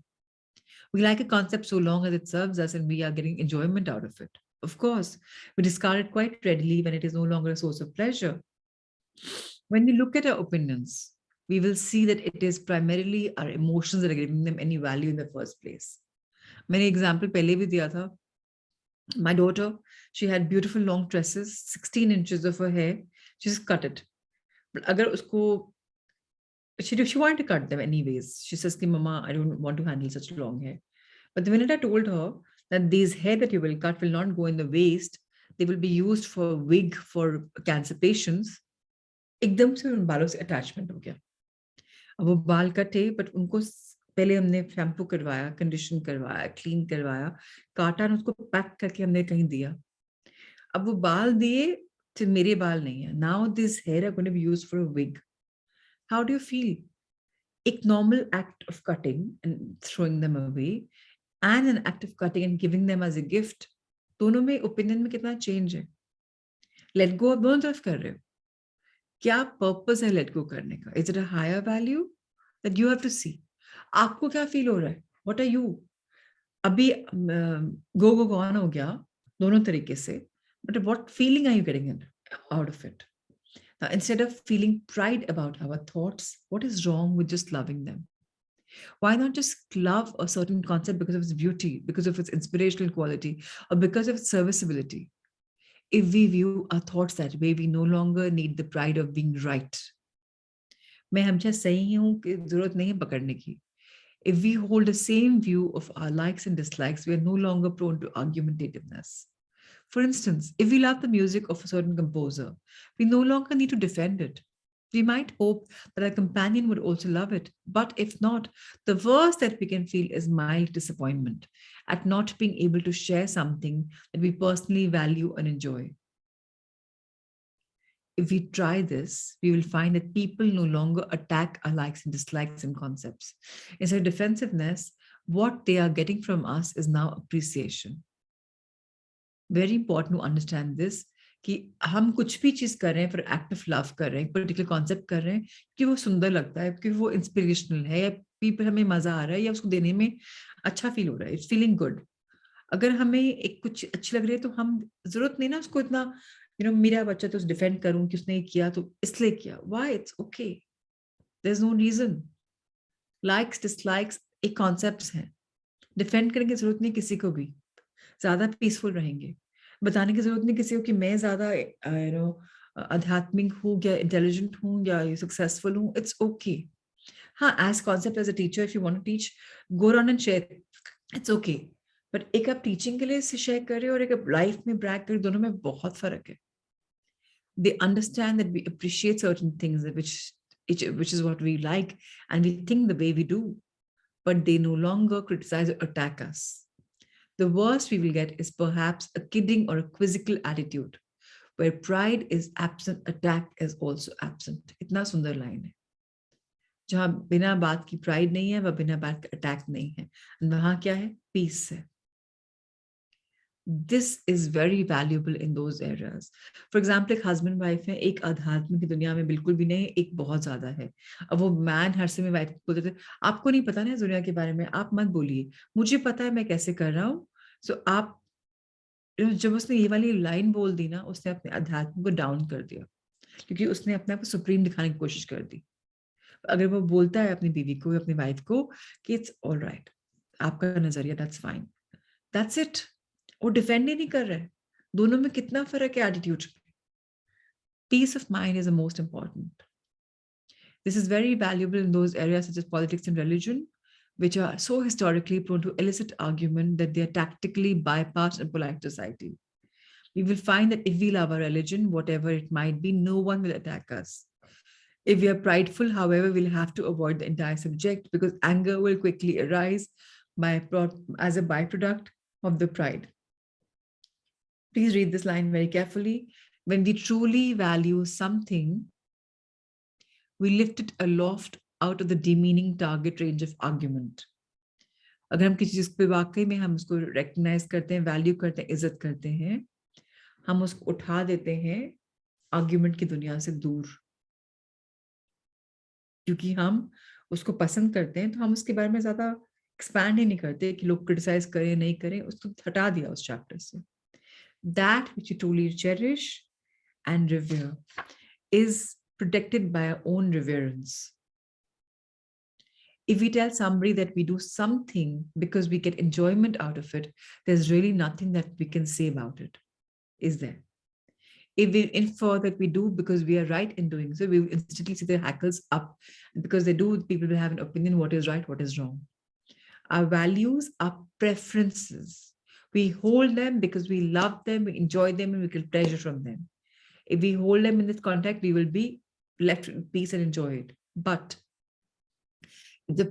We like a concept so long as it serves us and we are getting enjoyment out of it. Of course, we discard it quite readily when it is no longer a source of pleasure. When we look at our opinions, we will see that it is primarily our emotions that are giving them any value in the first place. मैंने example पहले भी दिया था. My daughter, she had beautiful long tresses, 16 inches of her hair. She just cut it. But agar usko, she wanted to cut them anyways. She says, Mama, I don't want to handle such long hair. But the minute I told her that these hair that you will cut will not go in the waist, they will be used for wig for cancer patients, एकदम से उन बालों से attachment हो गया. अब वो बाल कटे, but उनको पहले हमने शैम्पू करवाया, कंडीशन करवाया, क्लीन करवाया, काटा और उसको पैक करके हमने कहीं दिया. अब वो बाल दिए तो मेरे बाल नहीं है. Now this hair are going to be used for a wig. How do you feel? एक normal act of cutting and throwing them away and an act of cutting and giving them as a gift, दोनों में opinion में कितना change है. Let go अब दोनों तरफ कर रहे हो. क्या purpose है let go करने का? Is it a higher value that you have to see? आपको क्या फील हो रहा है? What are you? अभी go gone हो गया दोनों तरीके से. But what feeling are you getting out of it? Now, instead of feeling pride about our thoughts, what is wrong with just loving them? Why not just love a certain concept because of its beauty, because of its inspirational quality, or because of its serviceability? If we view our thoughts that way, we no longer need the pride of being right. मैं हमेशा सही हूँ कि जरूरत नहीं है पकड़ने की. If we hold the same view of our likes and dislikes, we are no longer prone to argumentativeness. For instance, if we love the music of a certain composer, we no longer need to defend it. We might hope that our companion would also love it, but if not, the worst that we can feel is mild disappointment at not being able to share something that we personally value and enjoy. If we try this, we will find that people no longer attack our likes and dislikes and concepts. Instead of defensiveness, what they are getting from us is now appreciation. Very important to understand this कि हम कुछ भी चीज कर रहे हैं for act of love कर रहे हैं, particular concept कर रहे हैं कि वो सुंदर लगता है, कि वो inspirational है या people हमें मजा आ रहा है या उसको देने में अच्छा फील हो रहा है, it's feeling good. अगर हमें एक कुछ अच्छी लग रही है तो हम जरूरत नहीं ना उसको इतना मेरा बच्चा तो डिफेंड करूं कि उसने किया तो इसलिए किया. Why? It's okay. There's no reason. Likes, dislikes एक concepts हैं. डिफेंड करने की जरूरत नहीं किसी को भी. ज्यादा पीसफुल रहेंगे. बताने की जरूरत नहीं किसी को कि मैं ज्यादा आध्यात्मिक हूँ या इंटेलिजेंट हूँ या सक्सेसफुल हूँ. It's okay. हाँ, as concept as a teacher if you want to teach, go around and share, it's okay. But एक आप टीचिंग के लिए शेयर कर रहे हो और एक आप लाइफ में ब्रैग कर, दोनों में बहुत फर्क है. They understand that we appreciate certain things which is what we like and we think the way we do. but they no longer criticize or attack us. The worst we will get is perhaps a kidding or a quizzical attitude, where pride is absent, attack is also absent. इतना सुंदर line है. जहां बिना बात की pride नहीं है, वह बिना बात का अटैक नहीं है. वहां क्या है? पीस है. This is very valuable in those areas. For example, एक husband wife है, एक अध्यात्म की दुनिया में बिल्कुल भी नहीं, एक बहुत ज्यादा है. अब वो मैन हर समय वाइफ को बोलते थे, आपको नहीं पता ना इस दुनिया के बारे में, आप मत बोलिए, मुझे पता है मैं कैसे कर रहा हूँ. सो आप, जब उसने ये वाली लाइन बोल दी ना, उसने अपने अध्यात्म को डाउन कर दिया, क्योंकि उसने अपने आप को सुप्रीम दिखाने की कोशिश कर दी. अगर वो बोलता है अपनी बीवी को, अपनी वाइफ को कि इट्स ऑल राइट, आपका नजरिया, दैट्स फाइन, दैट्स इट. वो डिफेंड ही नहीं कर रहे. दोनों में कितना फर्क है attitude. Peace of mind is the most important. This is very valuable in those areas such as politics and religion, which are so historically prone to illicit argument that they are tactically bypassed in polite society. We will find that if we love our religion, whatever it might be, no one will attack us. If we are prideful, however, we'll have to avoid the entire subject because anger will quickly arise as a byproduct of the pride. Please read this line very carefully. When we truly value something, we lift it aloft out of the demeaning target range of argument. अगर हम किसी चीज पे वाकई में हम उसको recognize करते हैं, value करते हैं, इज्जत करते हैं, हम उसको उठा देते हैं argument की दुनिया से दूर. क्योंकि हम उसको पसंद करते हैं, तो हम उसके बारे में ज्यादा expand ही नहीं करते कि लोग criticize करें नहीं करें, उसको हटा दिया उस chapter से. That which you truly cherish and revere is protected by our own reverence. If we tell somebody that we do something because we get enjoyment out of it, there's really nothing that we can say about it, is there? If we infer that we do because we are right in doing so, we will instantly see their hackles up. And because they do, people will have an opinion what is right, what is wrong. Our values are preferences. We hold them because we love them, we enjoy them, and we get pleasure from them. If we hold them in this context, we will be left in peace and enjoy it. But the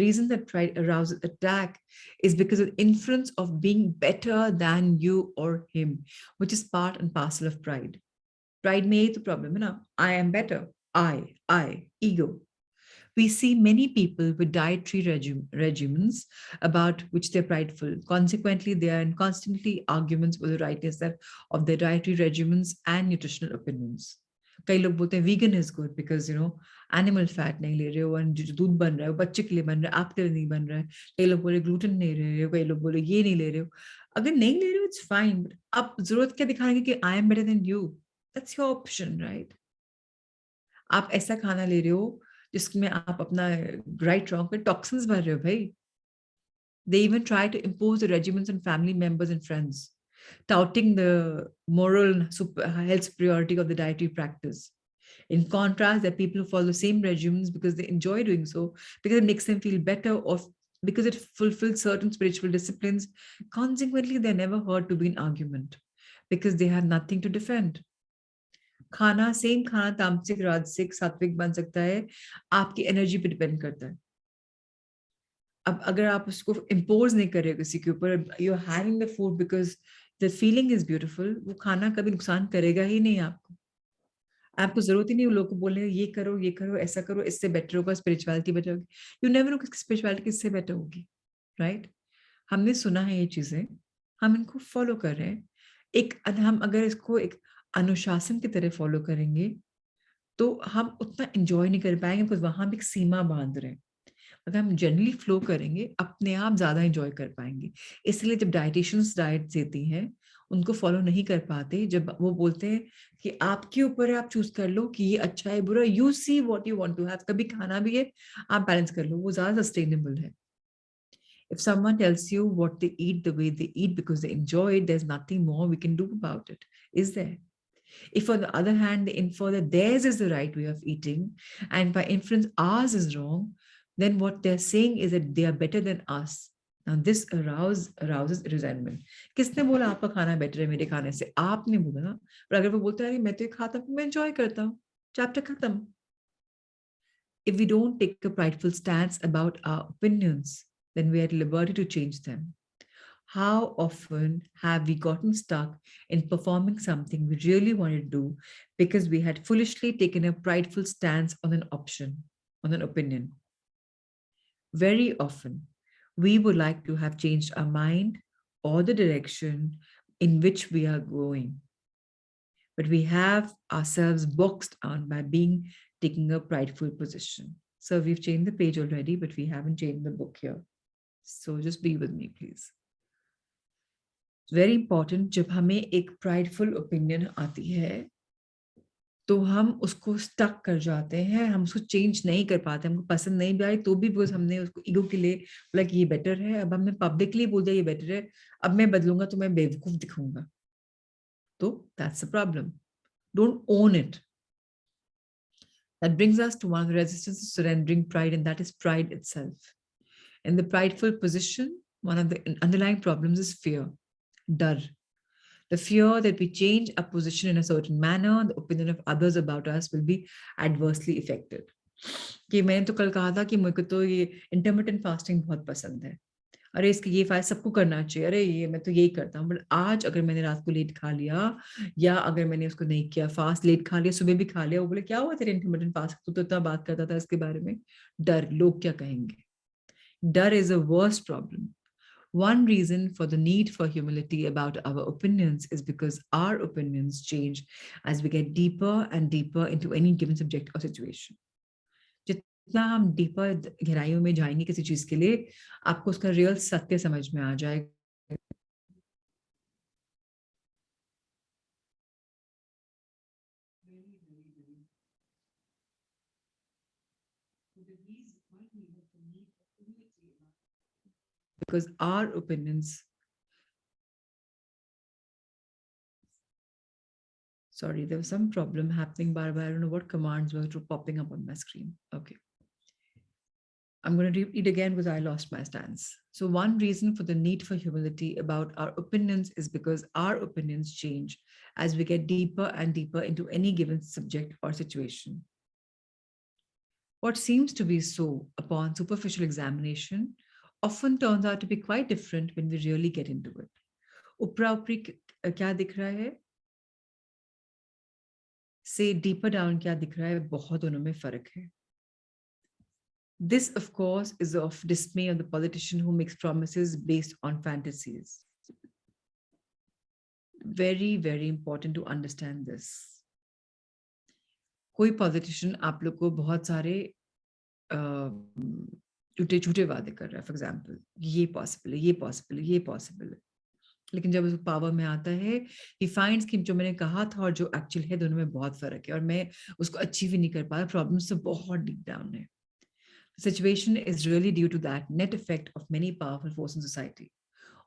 reason that pride arouses attack is because of the inference of being better than you or him, which is part and parcel of pride. Pride may be the problem, na? I am better. I, ego. We see many people with dietary regimens about which they're prideful. Consequently, they are in constantly arguments with the rightness of their dietary regimens and nutritional opinions. कई लोग बोलते हैं vegan is good because animal fat नहीं ले रहे हो, जो दूध बन रहा है वो बच्चे के लिए बन रहा है, आपके लिए नहीं बन रहा है. कई लोग बोले gluten नहीं ले रहे हो, कई लोग बोले ये नहीं ले रहे हो. अगर नहीं ले रहे हो, it's fine. But आप जरूरत क्या दिखाएंगे कि I am better than you? That's your option, right? आप ऐसा खाना ले रहे हो जिसमें आप अपना right wrong पे toxins भर रहे हो भाई. They even try to impose the regimens on family members and friends, touting the moral health superiority of the dietary practice. In contrast, there are people who follow the same regimens because they enjoy doing so, because it makes them feel better, or because it fulfills certain spiritual disciplines. Consequently, they're never heard to be in argument because they have nothing to defend. खाना same खाना तामसिक राजसिक सात्विक बन सकता है, आपकी energy पे डिपेंड करता है. अब अगर आप उसको इम्पोज नहीं कर रहे हो किसी के ऊपर, you are having the food because the feeling is beautiful, वो खाना कभी नुकसान करेगा ही नहीं आपको. आपको जरूरत ही नहीं लोगों को बोलने ये करो ऐसा करो, इससे बेटर होगा, स्पिरिचुअलिटी बेटर होगी. यू नेवर नो स्पिरिचुअलिटी किससे बेटर होगी, राइट? हमने सुना है ये चीजें, हम इनको फॉलो कर रहे हैं. हम अगर इसको एक अनुशासन की तरह फॉलो करेंगे तो हम उतना एंजॉय नहीं कर पाएंगे, बिकॉज वहां भी एक सीमा बांध रहे हैं. अगर हम जनरली फ्लो करेंगे, अपने आप ज्यादा एंजॉय कर पाएंगे. इसलिए जब डाइटिशियंस डाइट देती हैं, उनको फॉलो नहीं कर पाते. जब वो बोलते हैं कि आपके ऊपर है, आप चूज कर लो कि ये अच्छा है बुरा, you see what you want to have. कभी खाना भी है, आप बैलेंस कर लो, वो ज्यादा सस्टेनेबल है. If someone tells you what they eat the way they eat because they enjoy it, there's nothing more we can do about it, is there? If on the other hand they infer that theirs is the right way of eating and by inference ours is wrong, then what they're saying is that they are better than us. Now this arouses resentment. किसने बोला आपका खाना better है मेरे खाने से? आपने बोला ना. पर अगर वो बोलता है मैं तो ये खाता हूँ, मैं एंजॉय करता हूँ, चैप्टर खत्म. If we don't take a prideful stance about our opinions, then we are at liberty to change them. How often have we gotten stuck in performing something we really wanted to do because we had foolishly taken a prideful stance on an option, on an opinion? Very often, we would like to have changed our mind or the direction in which we are going, but we have ourselves boxed on by being taking a prideful position. So we've changed the page already, but we haven't changed the book here. So just be with me, please. Very important, जब हमें एक prideful opinion आती है तो हम उसको stuck कर जाते हैं, हम उसको चेंज नहीं कर पाते, हमको पसंद नहीं भी आई तो भी बिकॉज हमने उसको ईगो के लिए बोला कि ये बेटर है, अब हमने पब्लिकली बोल दिया ये बेटर है, अब मैं बदलूंगा तो मैं बेवकूफ दिखूंगा. तो that's a problem. Don't own it. That brings us to one of the resistance to surrendering pride, and that is pride itself. In the prideful position, one of the underlying problems is fear. Dar. The fear that we change our position in a certain manner, the opinion of others about us will be adversely affected. कि मैंने तो कल कहा था कि मुझे तो ये इंटरमिटेंट फास्टिंग बहुत पसंद है, अरे इसके ये फायदा सबको करना चाहिए, अरे ये मैं तो यही करता हूँ, बट आज अगर मैंने रात को लेट खा लिया या अगर मैंने उसको नहीं किया, फास्ट लेट खा लिया, सुबह भी खा लिया, वो बोले क्या हुआ तेरे इंटरमिटेंट फास्ट, तू तो इतना बात करता था इसके बारे में. डर, लोग क्या कहेंगे. डर is a worst problem. One reason for the need for humility about our opinions is because our opinions change as we get deeper and deeper into any given subject or situation. जितना हम deeper गहराइयों में जाएंगे किसी चीज के लिए, आपको उसका रियल सत्य समझ में आ जाएगा. Because our opinions, sorry, there was some problem happening, Barbara. I don't know what commands were popping up on my screen. Okay. I'm going to read again because I lost my stance. So one reason for the need for humility about our opinions is because our opinions change as we get deeper and deeper into any given subject or situation. What seems to be so upon superficial examination often turns out to be quite different when we really get into it. Upra upri kya dikh raha hai? Say deeper down kya dikh raha hai? Bahut donon mein farak hai. This, of course, is of dismay of the politician who makes promises based on fantasies. Very, very important to understand this. कोई politician आप लोग को बहुत सारे झूठे झूठे वादे कर रहा है, फॉर एग्जाम्पल ये पॉसिबल है, ये पॉसिबल है, ये पॉसिबल है, लेकिन जब उसको पावर में आता है ही फाइंड्स कि जो मैंने कहा था और जो एक्चुअल है दोनों में बहुत फर्क है और मैं उसको अचीव ही नहीं कर पा रहा, प्रॉब्लम तो बहुत डीप डाउन है. The situation is really due to that net effect of many powerful forces in society.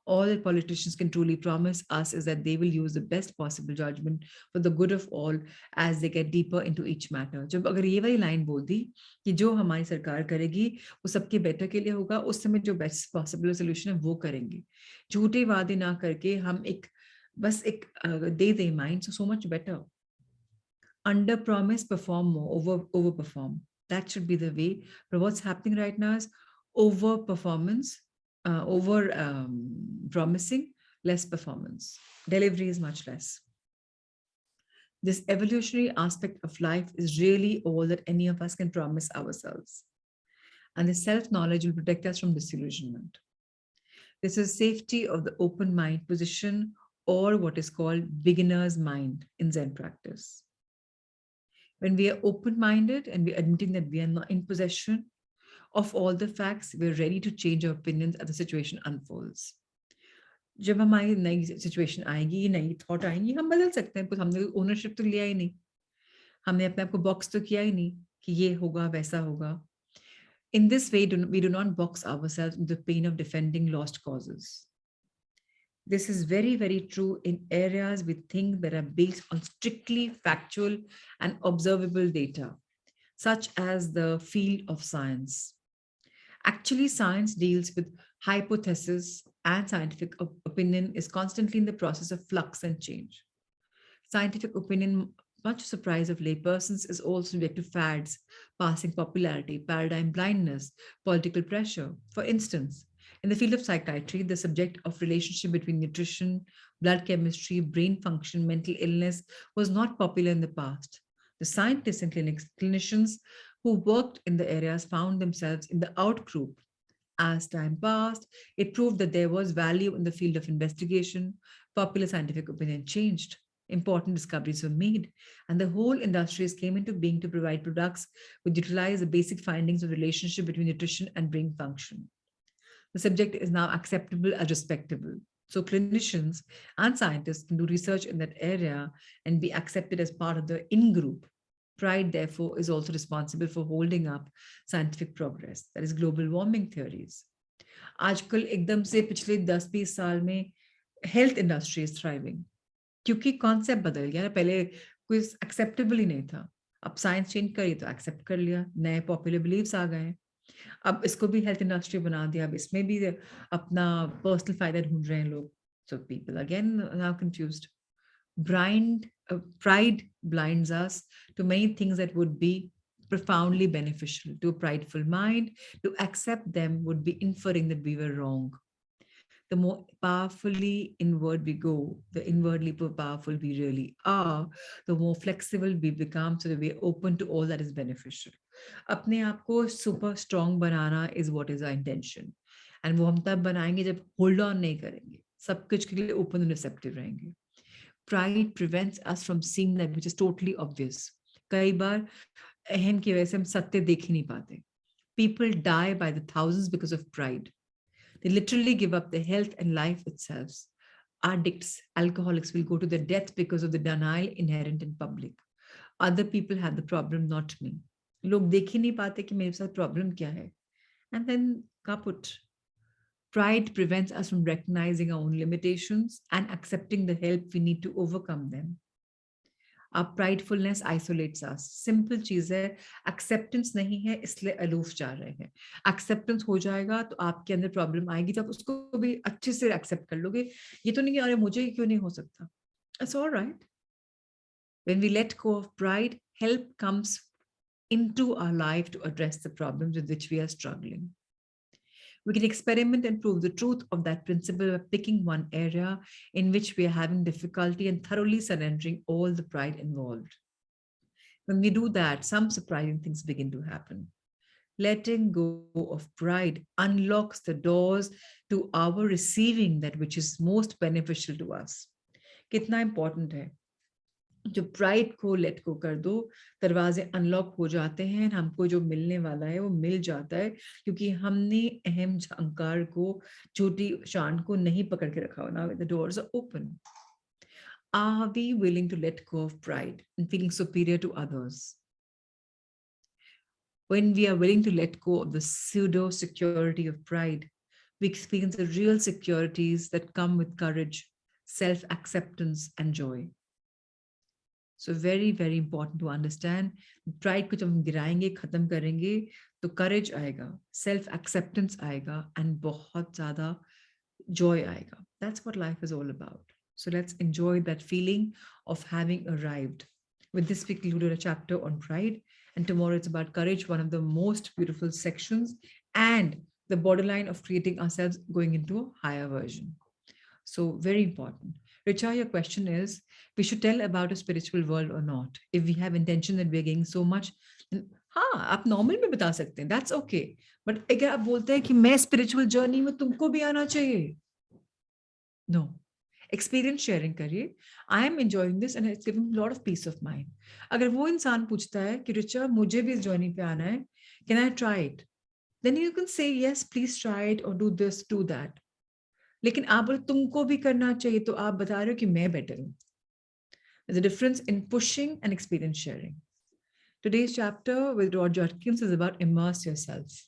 All that politicians can truly promise us is that they will use the best possible judgment for the good of all as they get deeper into each matter. जब अगर ये वाली line बोल दी कि जो हमारी सरकार करेगी वो सबके बेटर के लिए होगा, उस समय जो बेस्ट पॉसिबल सोल्यूशन है वो करेंगे. झूठे वादे ना करके हम एक बस एक दे दे mind so much better. Under promise, perform more, over perform. That should be the way. But what's happening right now is over performance, over promising, less performance. Delivery is much less. This evolutionary aspect of life is really all that any of us can promise ourselves. And the self-knowledge will protect us from disillusionment. This is safety of the open mind position, or what is called beginner's mind in Zen practice. When we are open-minded and we're admitting that we are not in possession of all the facts, we're ready to change our opinions as the situation unfolds. जब हमारी नई situation आएगी, नई thought आएंगी, हम बदल सकते हैं, कुछ हमने ओनरशिप तो लिया ही नहीं, हमने अपने आप को बॉक्स तो किया ही नहीं कि ये होगा वैसा होगा. In this way, we do not box ourselves into the pain of defending lost causes. This is very, very true in areas we think that are based on strictly factual and observable data, such as the field of science. Actually, science deals with hypothesis, and scientific opinion is constantly in the process of flux and change. Scientific opinion much surprise of laypersons, is also subject to fads, passing popularity, paradigm blindness, political pressure. For instance, in the field of psychiatry, the subject of relationship between nutrition, blood chemistry, brain function, mental illness was not popular in the past. The scientists and clinicians who worked in the areas found themselves in the out group. As time passed, it proved that there was value in the field of investigation. Popular scientific opinion changed. Important discoveries were made, and the whole industries came into being to provide products which utilize the basic findings of relationship between nutrition and brain function. The subject is now acceptable as respectable. So clinicians and scientists can do research in that area and be accepted as part of the in-group. Pride, therefore, is also responsible for holding up scientific progress, that is global warming theories. आजकल एकदम से पिछले 10-20 साल में health industry is thriving क्योंकि concept बदल गया ना पहले कोई एक्सेप्टेबल ही नहीं था अब साइंस चेंज करी तो एक्सेप्ट कर लिया नए पॉपुलर बिलीव्स आ गए अब इसको भी हेल्थ इंडस्ट्री बना दिया अब इसमें भी अपना पर्सनल फायदा ढूंढ रहे हैं लोग so people again now confused pride blinds us to many things that would be profoundly beneficial to a prideful mind. To accept them would be inferring that we were wrong. The more powerfully inward we go, the inwardly powerful we really are, the more flexible we become so that we're open to all that is beneficial. अपने आप को super strong banana is what is our intention. And वो हम तब बनाएंगे जब hold on नहीं करेंगे, सब कुछ के लिए open and receptive रहेंगे. Pride prevents us from seeing that which is totally obvious. कई बार अहम की वजह से हम सत्य देख ही नहीं पाते. People die by the thousands because of pride. They literally give up their health and life itself. Addicts, alcoholics will go to their death because of the denial inherent in public. Other people have the problem, not me. लोग देख ही नहीं पाते कि मेरे साथ problem क्या है. And then kaput. Pride prevents us from recognizing our own limitations and accepting the help we need to overcome them. Our pridefulness isolates us. Simple चीज है, acceptance नहीं है इसलिए aloof जा रहे हैं. Acceptance हो जाएगा तो आपके अंदर problem आएगी तो आप उसको भी अच्छे से accept कर लोगे. ये तो नहीं कि अरे मुझे क्यों नहीं हो सकता. It's all right. When we let go of pride, help comes into our life to address the problems with which we are struggling. We can experiment and prove the truth of that principle by picking one area in which we are having difficulty and thoroughly surrendering all the pride involved. When we do that, some surprising things begin to happen. Letting go of pride unlocks the doors to our receiving that which is most beneficial to us. कितना important है जो pride को late को कर दो दरवाजे unlock हो जाते हैं हमको जो मिलने वाला है वो मिल जाता है क्योंकि हमने अहम अहंकार को छोटी शान को नहीं पकड़ के रखा हो. Now the doors are open. Are we willing to let go of pride and feeling superior to others? When we are willing to let go of the pseudo security of pride, we experience the real securities that come with courage, self-acceptance and joy. So very, very important to understand. Pride को जब हम गिराएंगे, खत्म करेंगे, तो courage आएगा, self-acceptance आएगा, and बहुत ज़्यादा joy आएगा. That's what life is all about. So let's enjoy that feeling of having arrived. With this, we concluded a chapter on pride, and tomorrow it's about courage, one of the most beautiful sections, and the borderline of creating ourselves going into a higher version. So very important. Richa, your question is, we should tell about a spiritual world or not. If we have intention that we're getting so much, then हाँ आप normal में बता सकते हैं, that's okay. But अगर आप बोलते हैं कि मैं spiritual journey में तुमको भी आना चाहिए, no. Experience sharing करिए. I am enjoying this and it's giving a lot of peace of mind. अगर वो इंसान पूछता है कि रिचा मुझे भी इस journey पे आना है, can I try it? Then you can say yes, please try it or do this, do that. लेकिन आप बोले तुमको भी करना चाहिए तो आप बता रहे हो कि मैं बेटर हूं. There's a difference in pushing and experience sharing. Today's chapter with Rod Judkins is about immerse yourself.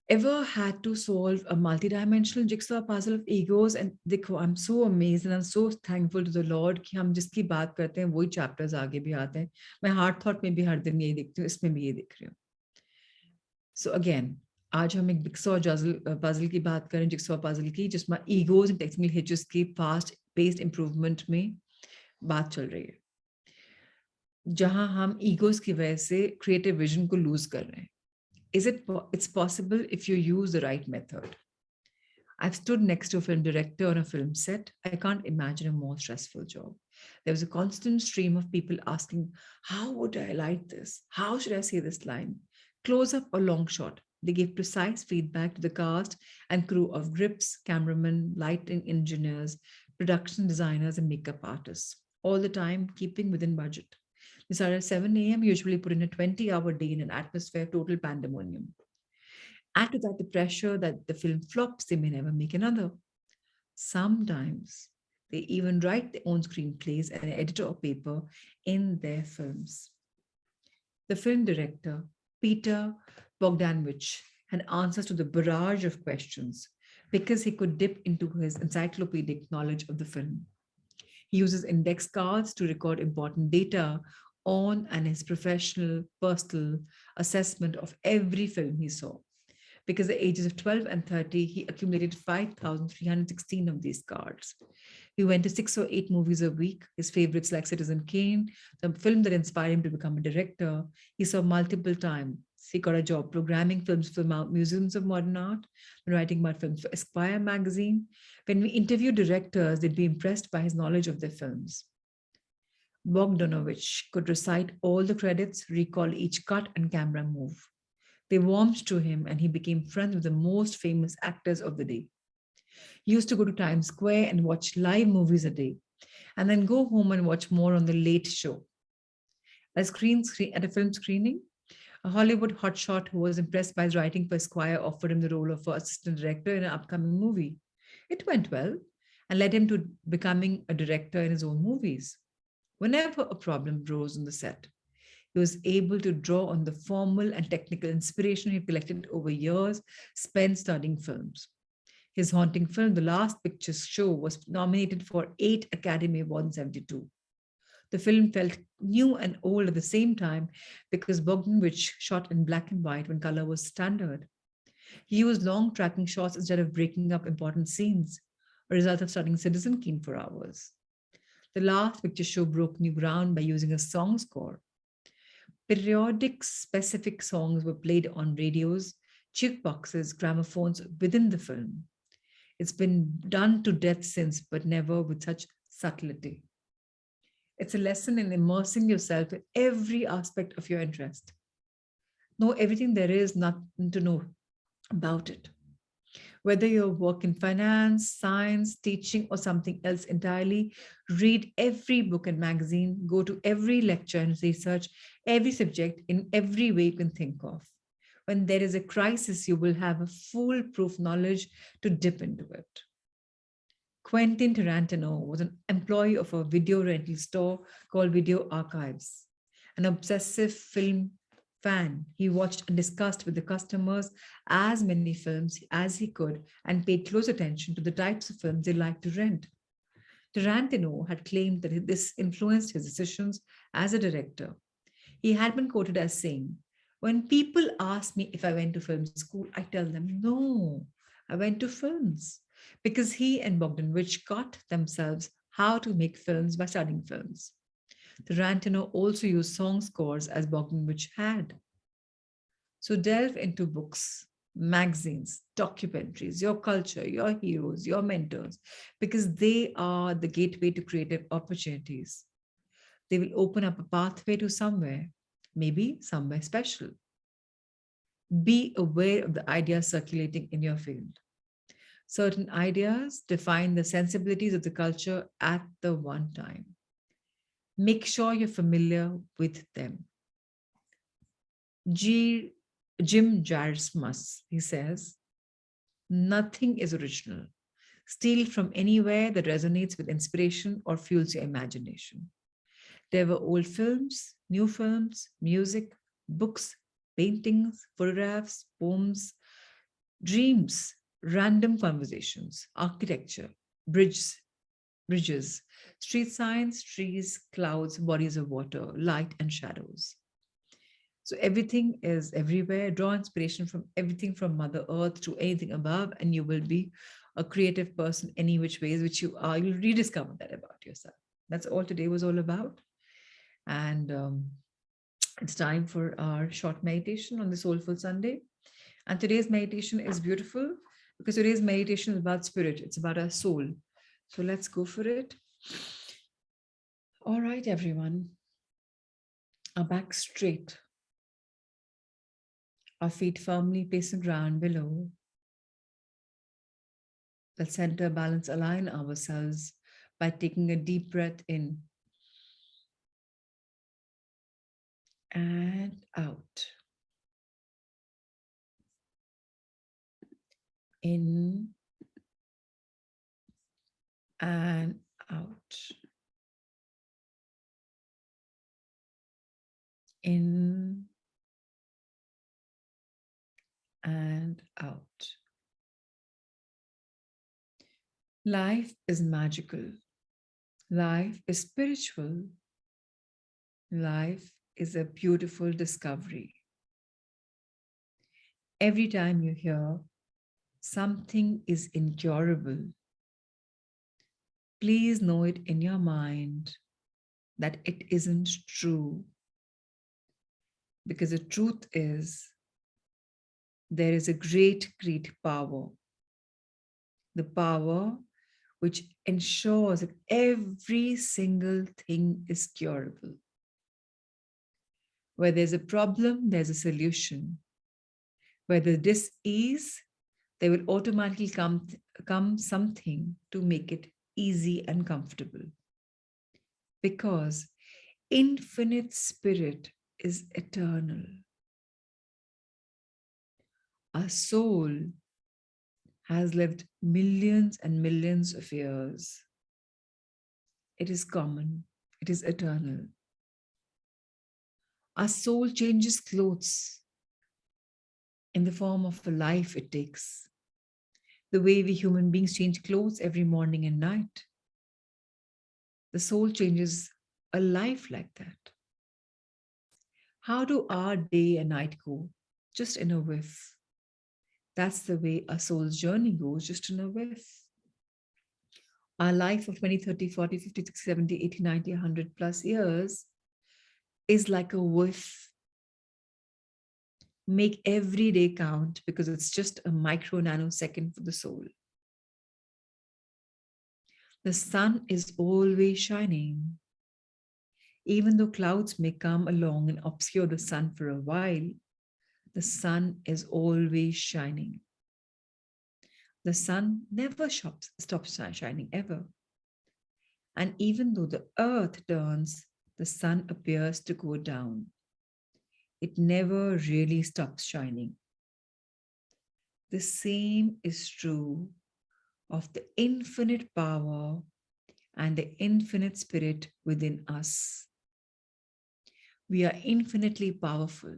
Ever had to solve a multidimensional jigsaw puzzle of egos? And देखो, I'm so amazed and I'm so thankful to the Lord कि हम जिसकी बात करते हैं वही chapters आगे भी आते हैं. मैं हार्ट थॉट में भी हर दिन यही देखती हूँ, इसमें भी ये देख रही हूँ. So again, आज हम एक जिक्सॉ पजल की बात करें, जिक्सॉ पजल की जिसमें ईगोज एंड टेक्निकल हिचेस की फास्ट पेस्ड इंप्रूवमेंट में बात चल रही है. जहां हम ईगोस की वजह से क्रिएटिव विजन को लूज कर रहे हैं. It's possible if you use the right method. I've stood next to a film director on a film set. I can't imagine a more stressful job. There was a constant stream of people asking, how would I light this? How should I say this line? Close up or long shot. They gave precise feedback to the cast and crew of grips, cameramen, lighting engineers, production designers, and makeup artists, all the time keeping within budget. They started at 7 a.m., usually put in a 20-hour day in an atmosphere of total pandemonium. Add to that the pressure that the film flops, they may never make another. Sometimes they even write their own screenplays and an editor of paper in their films. The film director, Peter Bogdanovich, had answers to the barrage of questions because he could dip into his encyclopedic knowledge of the film. He uses index cards to record important data on and his professional, personal assessment of every film he saw. Because at the ages of 12 and 30, he accumulated 5,316 of these cards. He went to 6 or 8 movies a week. His favorites like Citizen Kane, the film that inspired him to become a director, he saw multiple times. He got a job programming films for museums of modern art and writing about films for Esquire magazine. When we interviewed directors, they'd be impressed by his knowledge of their films. Bogdanovich could recite all the credits, recall each cut and camera move. They warmed to him and he became friends with the most famous actors of the day. He used to go to Times Square and watch live movies a day, and then go home and watch more on the Late Show. At a film screening, a Hollywood hotshot who was impressed by his writing for Esquire offered him the role of assistant director in an upcoming movie. It went well and led him to becoming a director in his own movies. Whenever a problem rose on the set, he was able to draw on the formal and technical inspiration he collected over years spent studying films. His haunting film, The Last Picture Show, was nominated for 8 Academy Awards in 1972. The film felt new and old at the same time because Bogdanovich shot in black and white when color was standard. He used long tracking shots instead of breaking up important scenes, a result of studying Citizen Kane for hours. The Last Picture Show broke new ground by using a song score. Periodic specific songs were played on radios, jukeboxes, gramophones within the film. It's been done to death since, but never with such subtlety. It's a lesson in immersing yourself in every aspect of your interest. Know everything there is nothing to know about it. Whether you work in finance, science, teaching, or something else entirely, read every book and magazine, go to every lecture and research every subject in every way you can think of. When there is a crisis, you will have a foolproof knowledge to dip into it. Quentin Tarantino was an employee of a video rental store called Video Archives. An obsessive film fan, he watched and discussed with the customers as many films as he could and paid close attention to the types of films they liked to rent. Tarantino had claimed that this influenced his decisions as a director. He had been quoted as saying, "When people ask me if I went to film school, I tell them, no, I went to films." Because he and Bogdanovich got themselves how to make films by studying films. Tarantino also used song scores as Bogdanovich had. So delve into books, magazines, documentaries, your culture, your heroes, your mentors, because they are the gateway to creative opportunities. They will open up a pathway to somewhere, maybe somewhere special. Be aware of the ideas circulating in your field. Certain ideas define the sensibilities of the culture at the one time. Make sure you're familiar with them. Jim Jarmusch, he says, nothing is original. Steal from anywhere that resonates with inspiration or fuels your imagination. There were old films, new films, music, books, paintings, photographs, poems, dreams, random conversations, architecture, bridges, street signs, trees, clouds, bodies of water, light and shadows. So everything is everywhere. Draw inspiration from everything from Mother Earth to anything above, and you will be a creative person any which ways which you are. You'll rediscover that about yourself. That's all today was all about. And it's time for our short meditation on the Soulful Sunday. And today's meditation is beautiful because today's meditation is about spirit, it's about our soul. So let's go for it. All right, everyone. Our back straight, our feet firmly placed on the ground below. Let's center, balance, align ourselves by taking a deep breath in and out. In and out. In and out. Life is magical. Life is spiritual. Life is a beautiful discovery. Every time you hear something is incurable, please know it in your mind that it isn't true. Because the truth is, there is a great, great power. The power which ensures that every single thing is curable. Where there's a problem, there's a solution. Where there's dis-ease, there will automatically come something to make it easy and comfortable. Because infinite spirit is eternal. Our soul has lived millions and millions of years. It is common. It is eternal. Our soul changes clothes in the form of a life it takes. The way we human beings change clothes every morning and night. The soul changes a life like that. How do our day and night go? Just in a whiff. That's the way our soul's journey goes, just in a whiff. Our life of 20, 30, 40, 50, 60, 70, 80, 90, 100 plus years is like a whiff. Make every day count because it's just a micro nanosecond for the soul. The sun is always shining. Even though clouds may come along and obscure the sun for a while, the sun is always shining. The sun never stops shining ever. And even though the earth turns, the sun appears to go down. It never really stops shining. The same is true of the infinite power and the infinite spirit within us. We are infinitely powerful,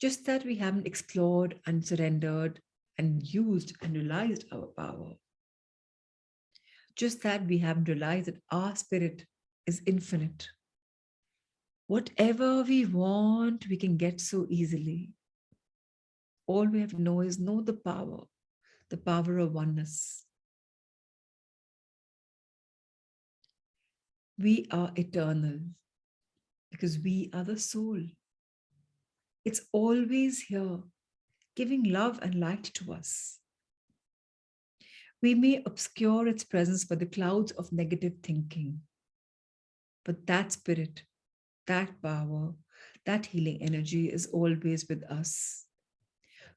just that we haven't explored and surrendered and used and realized our power. Just that we haven't realized that our spirit is infinite. Whatever we want, we can get so easily. All we have to know is know the power of oneness. We are eternal because we are the soul. It's always here, giving love and light to us. We may obscure its presence by the clouds of negative thinking, but that spirit, that power, that healing energy is always with us,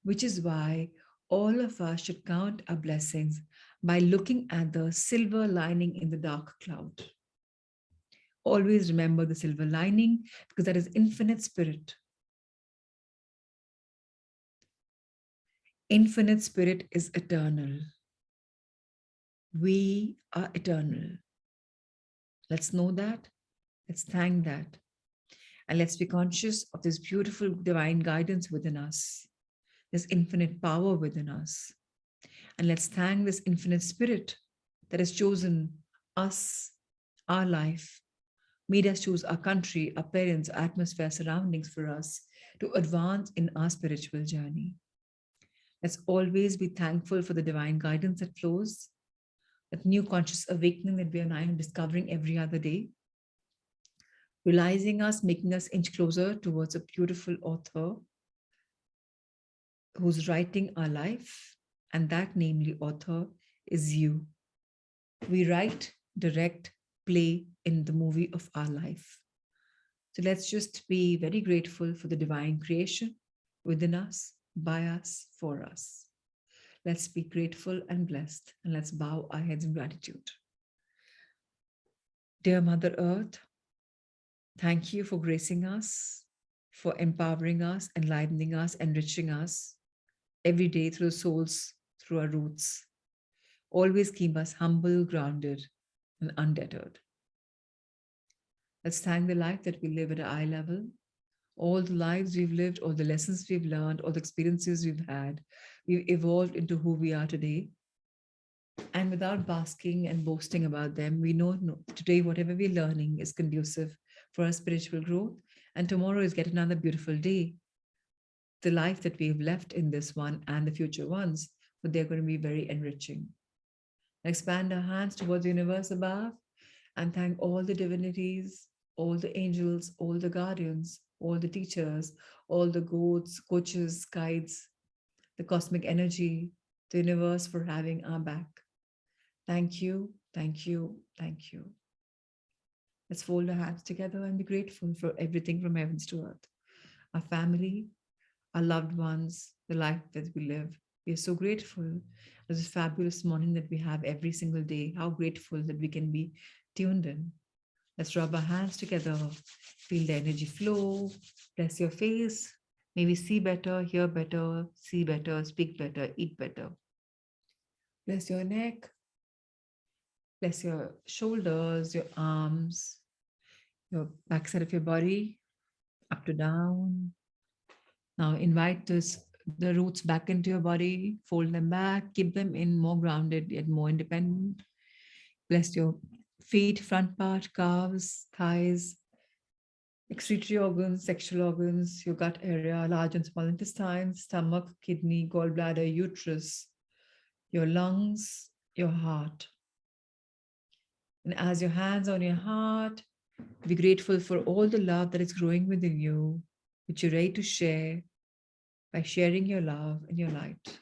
which is why all of us should count our blessings by looking at the silver lining in the dark cloud. Always remember the silver lining because that is infinite spirit. Infinite spirit is eternal. We are eternal. Let's know that. Let's thank that. And let's be conscious of this beautiful divine guidance within us, this infinite power within us. And let's thank this infinite spirit that has chosen us, our life, made us choose our country, our parents, our atmosphere, surroundings for us to advance in our spiritual journey. Let's always be thankful for the divine guidance that flows, that new conscious awakening that we are now discovering every other day. realizing us, making us inch closer towards a beautiful author who's writing our life. And that namely author is you. We write, direct, play in the movie of our life. So let's just be very grateful for the divine creation within us, by us, for us. Let's be grateful and blessed, and let's bow our heads in gratitude. Dear Mother Earth, thank you for gracing us, for empowering us, enlightening us, enriching us every day through the souls, through our roots. Always keep us humble, grounded, and undeterred. Let's thank the life that we live at eye level, all the lives we've lived, all the lessons we've learned, all the experiences we've had. We've evolved into who we are today. And without basking and boasting about them, we know today whatever we're learning is conducive for our spiritual growth. And tomorrow is yet another beautiful day. The life that we've left in this one and the future ones, but they're going to be very enriching. Expand our hands towards the universe above and thank all the divinities, all the angels, all the guardians, all the teachers, all the goats, coaches, guides, the cosmic energy, the universe for having our back. Thank you, thank you, thank you. Let's fold our hands together and be grateful for everything from heavens to earth. Our family, our loved ones, the life that we live. We are so grateful for this fabulous morning that we have every single day. How grateful that we can be tuned in. Let's rub our hands together, feel the energy flow, bless your face. May we see better, hear better, see better, speak better, eat better. Bless your neck, bless your shoulders, your arms, your backside of your body, up to down. Now invite the roots back into your body, fold them back, keep them in more grounded, yet more independent. Bless your feet, front part, calves, thighs, excretory organs, sexual organs, your gut area, large and small intestine, stomach, kidney, gallbladder, uterus, your lungs, your heart. And as your hands on your heart, be grateful for all the love that is growing within you, which you're ready to share by sharing your love and your light.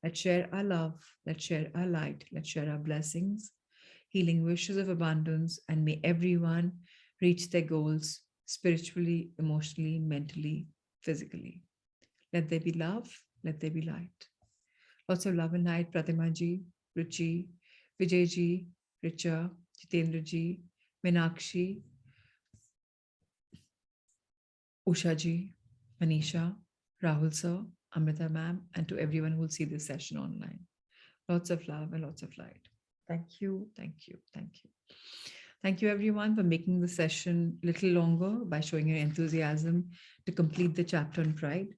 Let's share our love, let's share our light, let's share our blessings, healing wishes of abundance, and may everyone reach their goals spiritually, emotionally, mentally, physically. Let there be love, let there be light. Lots of love and light, Pratima ji, Ruchi, Vijay ji, Richa, Jitendra ji, Meenakshi, Usha ji, Manisha, Rahul sir, Amrita ma'am, and to everyone who will see this session online. Lots of love and lots of light. Thank you, thank you, thank you. Thank you everyone for making the session a little longer by showing your enthusiasm to complete the chapter on pride.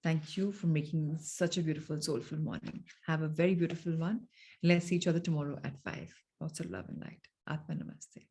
Thank you for making such a beautiful, soulful morning. Have a very beautiful one. Let's see each other tomorrow at 5. Lots of love and light. Atma Namaste.